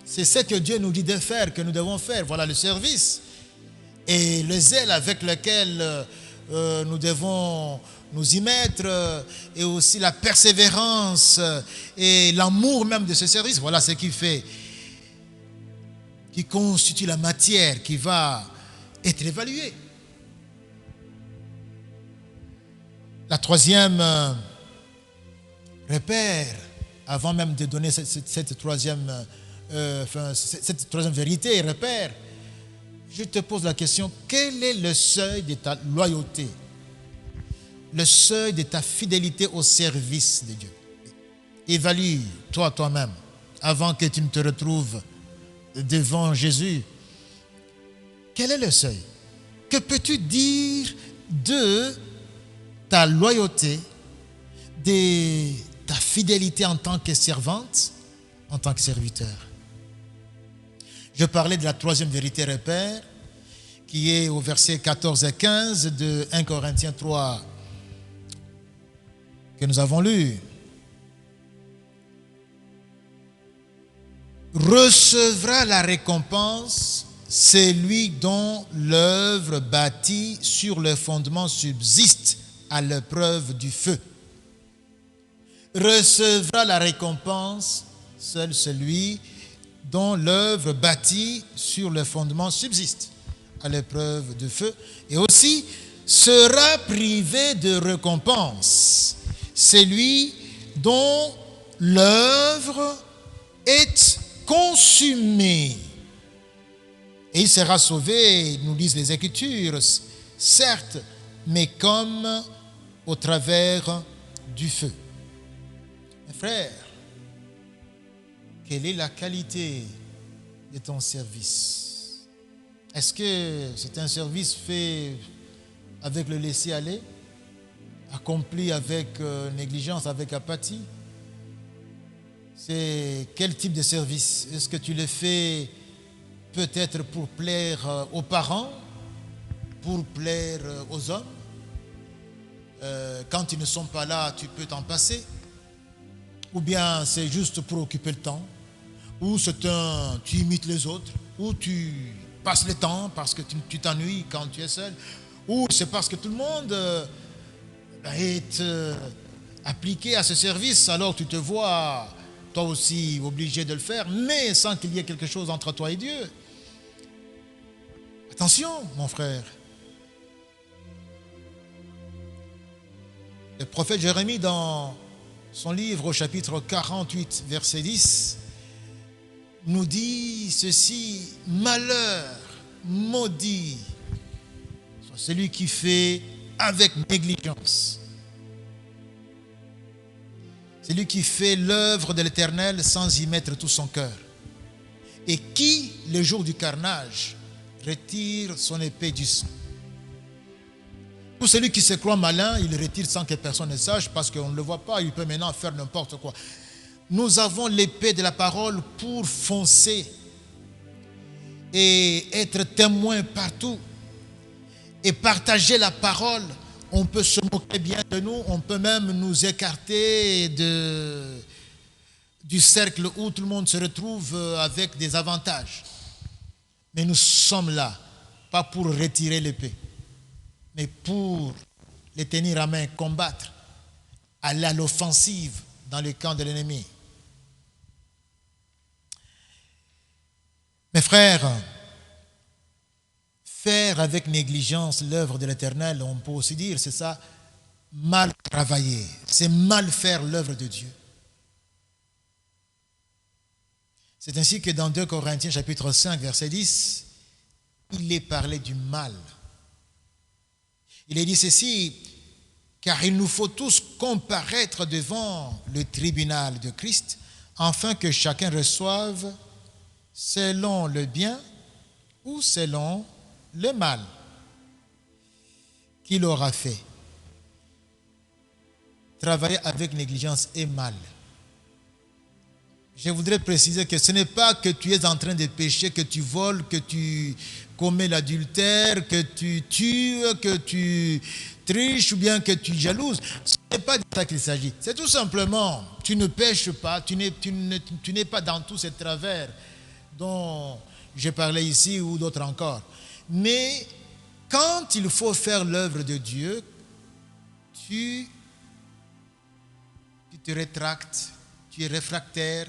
E: C'est ce que Dieu nous dit de faire, que nous devons faire. Voilà le service. Et le zèle avec lequel nous devons nous y mettre, et aussi la persévérance et l'amour même de ce service, voilà ce qui fait, qui constitue la matière qui va être évaluée. La troisième repère, avant même de donner cette troisième vérité et repère, je te pose la question, quel est le seuil de ta loyauté? Le seuil de ta fidélité au service de Dieu. Évalue toi-même avant que tu ne te retrouves devant Jésus. Quel est le seuil? Que peux-tu dire de ta loyauté, de ta fidélité en tant que servante, en tant que serviteur? Je parlais de la troisième vérité repère qui est au verset 14 et 15 de 1 Corinthiens 3 que nous avons lu. Recevra la récompense celui dont l'œuvre bâtie sur le fondement subsiste à l'épreuve du feu. Recevra la récompense seul celui dont l'œuvre bâtie sur le fondement subsiste à l'épreuve de feu, et aussi sera privé de récompense celui dont l'œuvre est consumée. Et il sera sauvé, nous disent les Écritures, certes, mais comme au travers du feu. Mes frères, quelle est la qualité de ton service? Est-ce que c'est un service fait avec le laisser-aller, accompli avec négligence, avec apathie? C'est quel type de service? Est-ce que tu le fais peut-être pour plaire aux parents, pour plaire aux hommes? Quand ils ne sont pas là, tu peux t'en passer? Ou bien c'est juste pour occuper le temps? Ou tu imites les autres? Ou tu passes le temps parce que tu t'ennuies quand tu es seul? Ou c'est parce que tout le monde est appliqué à ce service, alors tu te vois toi aussi obligé de le faire, mais sans qu'il y ait quelque chose entre toi et Dieu. Attention, mon frère. Le prophète Jérémie, dans son livre au chapitre 48, verset 10, nous dit ceci: malheur, maudit soit celui qui fait avec négligence, celui qui fait l'œuvre de l'Éternel sans y mettre tout son cœur, et qui, le jour du carnage, retire son épée du sang. Pour celui qui se croit malin, il retire sans que personne ne sache, parce qu'on ne le voit pas, il peut maintenant faire n'importe quoi. Nous avons l'épée de la parole pour foncer et être témoin partout et partager la parole. On peut se moquer bien de nous, on peut même nous écarter du cercle où tout le monde se retrouve avec des avantages. Mais nous sommes là, pas pour retirer l'épée, mais pour les tenir à main, combattre, aller à l'offensive dans le camp de l'ennemi. Mes frères, faire avec négligence l'œuvre de l'Éternel, on peut aussi dire, c'est ça, mal travailler, c'est mal faire l'œuvre de Dieu. C'est ainsi que dans 2 Corinthiens chapitre 5, verset 10, il est parlé du mal. Il est dit ceci: car il nous faut tous comparaître devant le tribunal de Christ, afin que chacun reçoive selon le bien ou selon le mal qu'il aura fait. Travailler avec négligence est mal. Je voudrais préciser que ce n'est pas que tu es en train de pécher, que tu voles, que tu commets l'adultère, que tu tues, que tu triches ou bien que tu jalouses. Ce n'est pas de ça qu'il s'agit. C'est tout simplement, tu ne pêches pas, tu n'es pas dans tous ces travers dont j'ai parlé ici ou d'autres encore. Mais quand il faut faire l'œuvre de Dieu, tu te rétractes, tu es réfractaire,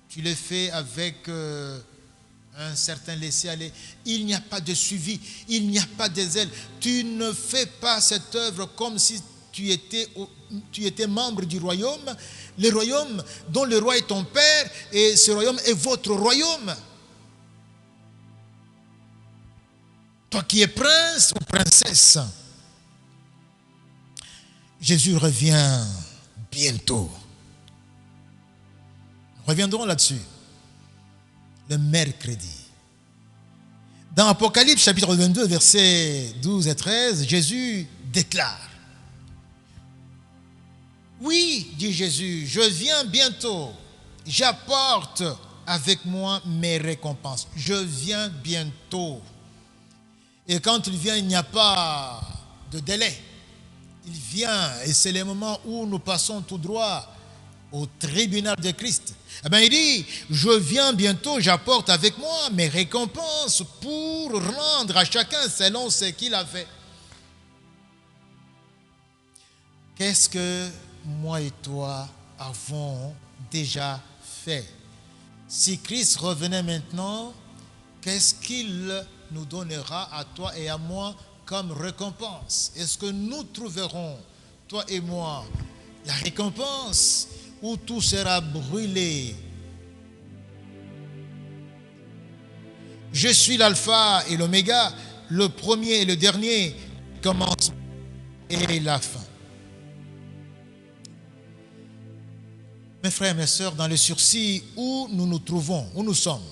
E: tu le fais avec un certain laisser-aller. Il n'y a pas de suivi, il n'y a pas de zèle. Tu ne fais pas cette œuvre comme si tu étais membre du royaume, le royaume dont le roi est ton père, et ce royaume est votre royaume. Toi qui es prince ou princesse, Jésus revient bientôt. Nous reviendrons là-dessus le mercredi. Dans Apocalypse chapitre 22, versets 12 et 13, Jésus déclare: oui, dit Jésus, je viens bientôt, j'apporte avec moi mes récompenses. Je viens bientôt. Et quand il vient, il n'y a pas de délai. Il vient et c'est le moment où nous passons tout droit au tribunal de Christ. Eh bien, il dit, je viens bientôt, j'apporte avec moi mes récompenses pour rendre à chacun selon ce qu'il a fait. Qu'est-ce que moi et toi avons déjà fait? Si Christ revenait maintenant, qu'est-ce qu'il nous donnera à toi et à moi comme récompense? Est-ce que nous trouverons, toi et moi, la récompense ou tout sera brûlé? Je suis l'alpha et l'oméga, le premier et le dernier, commencement et la fin. Mes frères et mes sœurs, dans le sursis où nous nous trouvons, où nous sommes,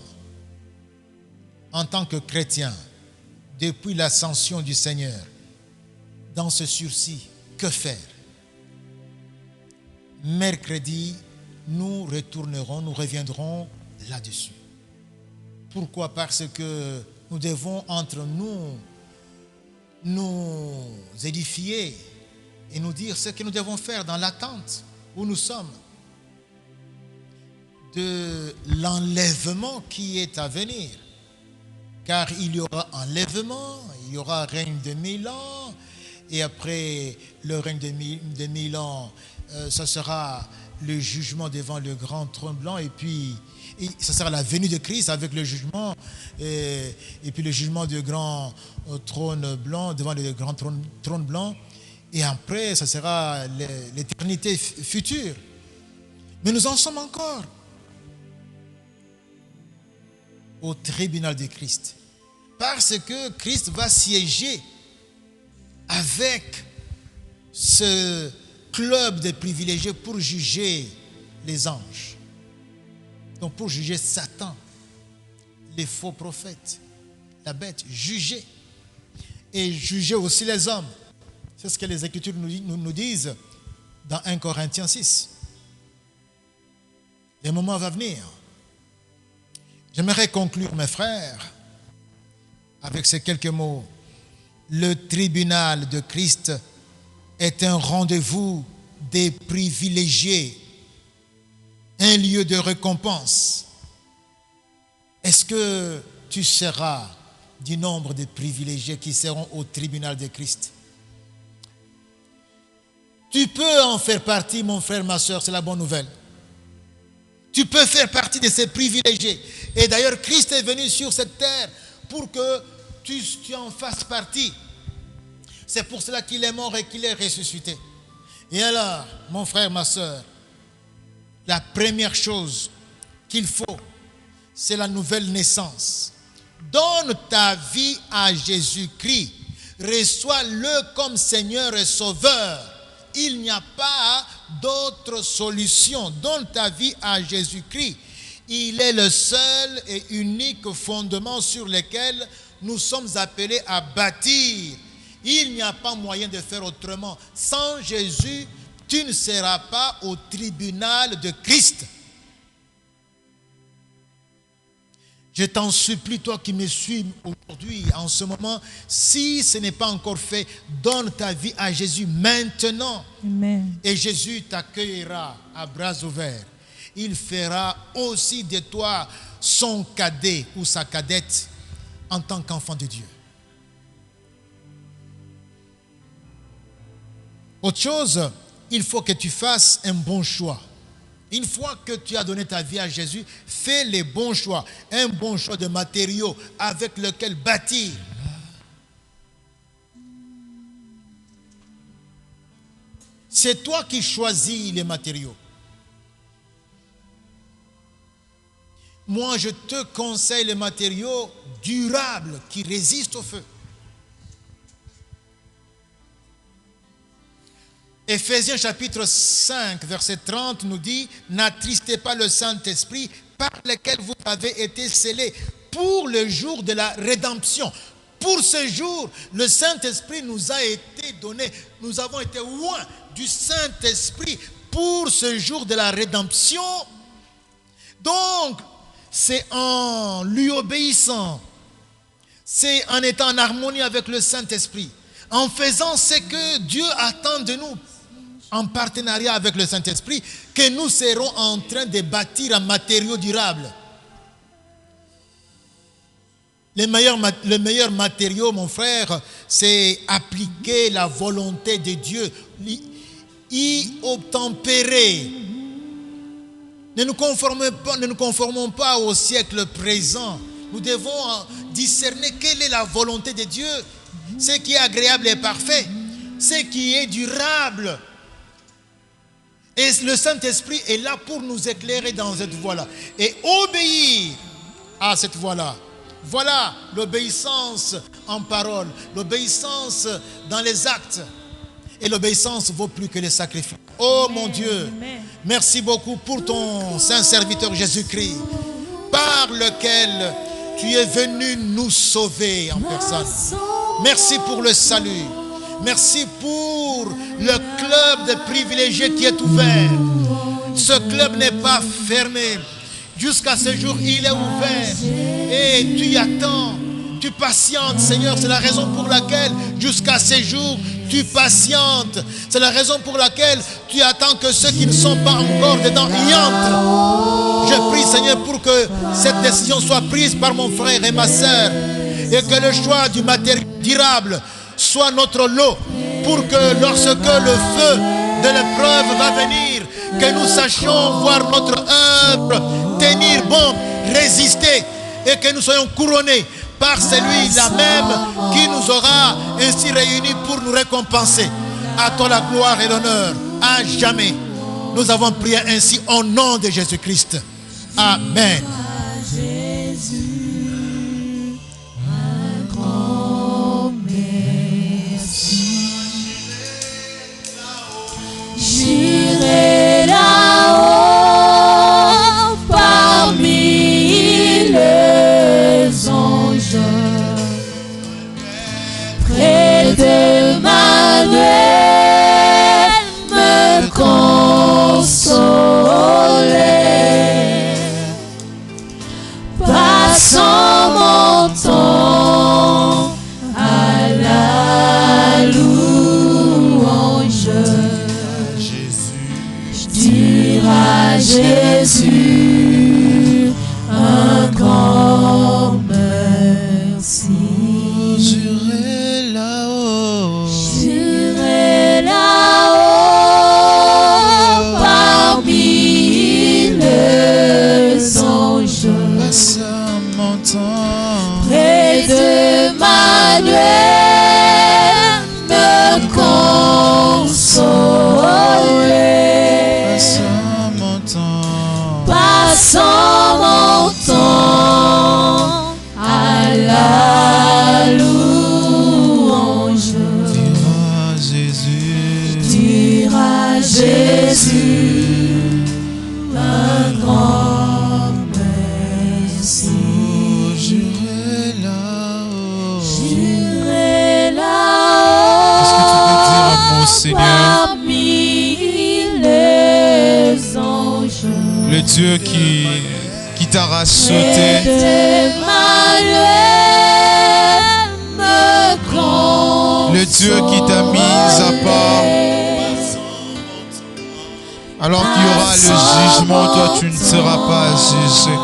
E: en tant que chrétiens, depuis l'ascension du Seigneur, dans ce sursis, que faire? Mercredi, nous retournerons, nous reviendrons là-dessus. Pourquoi? Parce que nous devons entre nous édifier et nous dire ce que nous devons faire dans l'attente où nous sommes de l'enlèvement qui est à venir. Car il y aura enlèvement, il y aura règne de 1000 ans, et après le règne de 1000 ans, ça sera le jugement devant le grand trône blanc, et puis ça sera la venue de Christ avec le jugement, et puis le jugement du grand trône blanc, devant le grand trône blanc, et après ça sera l'éternité future. Mais nous en sommes encore au tribunal de Christ, parce que Christ va siéger avec ce club de privilégiés pour juger les anges, donc pour juger Satan, les faux prophètes, la bête, juger, et juger aussi les hommes. C'est ce que les Écritures nous disent dans 1 Corinthiens 6. Le moment va venir. J'aimerais conclure, mes frères, avec ces quelques mots. Le tribunal de Christ est un rendez-vous des privilégiés, un lieu de récompense. Est-ce que tu seras du nombre des privilégiés qui seront au tribunal de Christ? Tu peux en faire partie, mon frère, ma soeur, c'est la bonne nouvelle. Tu peux faire partie de ces privilégiés. Et d'ailleurs, Christ est venu sur cette terre pour que tu en fasses partie. C'est pour cela qu'il est mort et qu'il est ressuscité. Et alors, mon frère, ma soeur, la première chose qu'il faut, c'est la nouvelle naissance. Donne ta vie à Jésus-Christ. Reçois-le comme Seigneur et Sauveur. Il n'y a pas d'autre solution. Donne ta vie à Jésus-Christ. Il est le seul et unique fondement sur lequel nous sommes appelés à bâtir. Il n'y a pas moyen de faire autrement. Sans Jésus, tu ne seras pas au tribunal de Christ. Je t'en supplie, toi qui me suis aujourd'hui, en ce moment, si ce n'est pas encore fait, donne ta vie à Jésus maintenant.
B: Amen.
E: Et Jésus t'accueillera à bras ouverts. Il fera aussi de toi son cadet ou sa cadette en tant qu'enfant de Dieu. Autre chose, il faut que tu fasses un bon choix. Une fois que tu as donné ta vie à Jésus, fais les bons choix. Un bon choix de matériaux avec lequel bâtir. C'est toi qui choisis les matériaux. Moi, je te conseille les matériaux durables qui résistent au feu. Éphésiens chapitre 5, verset 30 nous dit « N'attristez pas le Saint-Esprit par lequel vous avez été scellés pour le jour de la rédemption. » Pour ce jour, le Saint-Esprit nous a été donné. Nous avons été loin du Saint-Esprit pour ce jour de la rédemption. Donc, c'est en lui obéissant, c'est en étant en harmonie avec le Saint-Esprit, en faisant ce que Dieu attend de nous, en partenariat avec le Saint-Esprit, que nous serons en train de bâtir un matériau durable. Le meilleur matériau, mon frère, c'est appliquer la volonté de Dieu, y obtempérer. Ne nous conformons pas au siècle présent. Nous devons discerner quelle est la volonté de Dieu, ce qui est agréable et parfait, ce qui est durable. Et le Saint-Esprit est là pour nous éclairer dans cette voie-là et obéir à cette voie-là. Voilà l'obéissance en parole, l'obéissance dans les actes. Et l'obéissance vaut plus que les sacrifices. Oh mon Dieu, merci beaucoup pour ton saint serviteur Jésus-Christ, par lequel tu es venu nous sauver en personne. Merci pour le salut. Merci pour le club de privilégiés qui est ouvert. Ce club n'est pas fermé. Jusqu'à ce jour, il est ouvert. Et tu y attends. Tu patientes, Seigneur. C'est la raison pour laquelle, jusqu'à ce jour, tu patientes. C'est la raison pour laquelle tu attends que ceux qui ne sont pas encore dedans y entrent. Je prie, Seigneur, pour que cette décision soit prise par mon frère et ma sœur. Et que le choix du matériel durable soit notre lot. Pour que lorsque le feu de l'épreuve va venir, que nous sachions voir notre œuvre tenir bon, résister. Et que nous soyons couronnés par celui-là même qui nous aura ainsi réunis pour nous récompenser. À toi la gloire et l'honneur, à jamais. Nous avons prié ainsi au nom de Jésus-Christ. Amen.
C: J'irai là-haut parmi les anges, près de Manuel me consoler, passant mon temps à la louange. À Jésus un grand merci.
A: J'irai là-haut,
C: J'irai là-haut parmi les anges,
A: passant mon temps
C: près de Manuel me consoler. Passant mon temps à la louange. Dire à Jésus un grand merci.
A: J'irai là-haut.
C: J'irai là-haut.
A: Est-ce que tu peux dire à mon Seigneur, le Dieu qui t'a racheté, le Dieu qui t'a mis à part, alors qu'il y aura le jugement, toi tu ne seras pas jugé.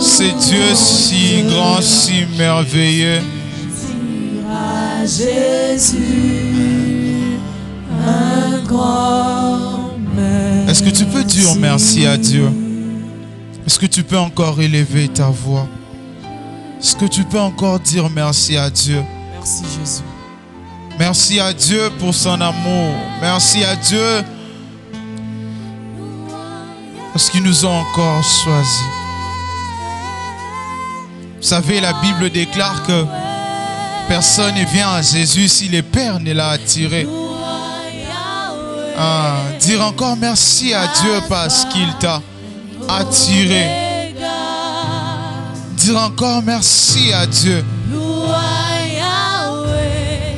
A: C'est Dieu si grand, si merveilleux.
C: Jésus un grand merci.
A: Est-ce que tu peux dire merci à Dieu? Est-ce que tu peux encore élever ta voix? Est-ce que tu peux encore dire merci à Dieu?
B: Merci Jésus.
A: Merci à Dieu pour son amour. Merci à Dieu parce qu'il nous a encore choisis. Vous savez, la Bible déclare que personne ne vient à Jésus si le Père ne l'a attiré. Dire encore merci à Dieu parce qu'il t'a attiré. Dire encore merci à Dieu.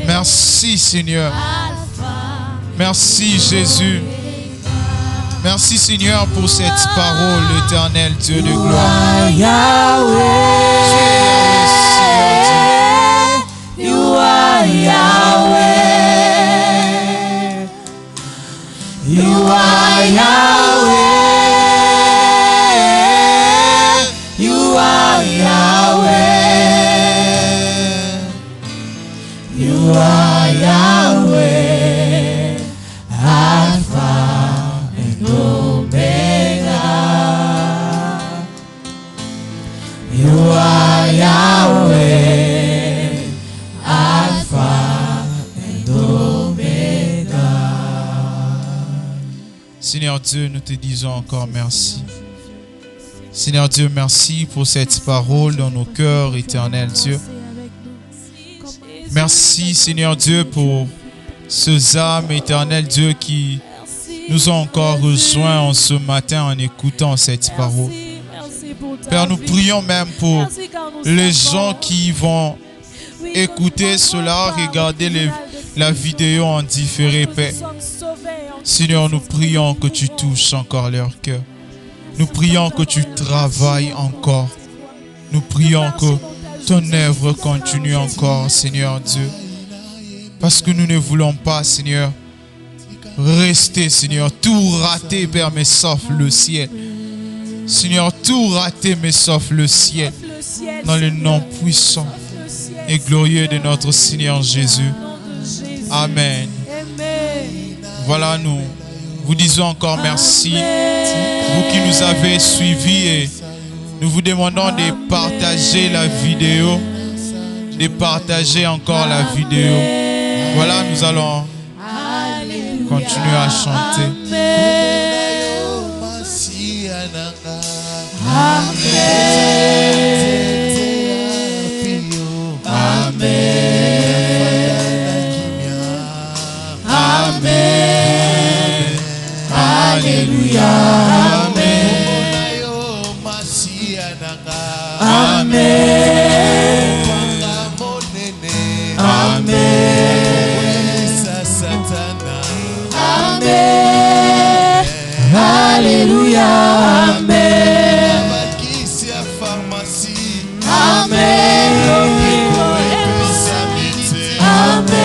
A: Merci Seigneur. Merci Jésus. Merci Seigneur pour cette parole, l'Éternel Dieu de gloire.
C: You are Yahweh. You are Yahweh. You are Yahweh. You are Yahweh. Alpha You are Yahweh, Alpha and Omega.
A: Seigneur Dieu, nous te disons encore merci. Seigneur Dieu, merci pour cette parole dans nos cœurs, éternel Dieu. Merci, Seigneur Dieu, pour ces âmes, éternel Dieu, qui nous ont encore rejoints en ce matin en écoutant cette parole. Père, nous prions même pour les gens qui vont écouter cela, regarder la vidéo en différé, Père. Seigneur, nous prions que tu touches encore leur cœur. Nous prions que tu travailles encore. Nous prions que ton œuvre continue encore, Seigneur Dieu. Parce que nous ne voulons pas, Seigneur, rester, Seigneur, tout rater, Père, mais sauf le ciel. Seigneur, tout rater, mais sauf le ciel. Dans le nom puissant et glorieux de notre Seigneur Jésus. Amen. Voilà, nous vous disons encore merci. Vous qui nous avez suivis, et nous vous demandons de partager la vidéo, de partager encore la vidéo. Voilà, nous allons continuer à chanter.
C: Alléluia. Amen. Amen. Amen. Alléluia. Amen. Amen. Amen. Amen.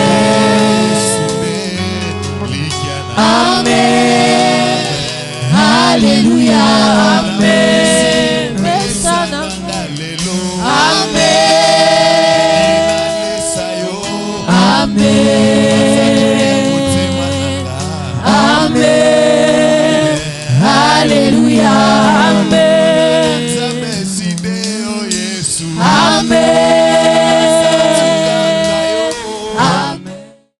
C: Alléluia. Amen. Amen. Amen. Alléluia. Amen.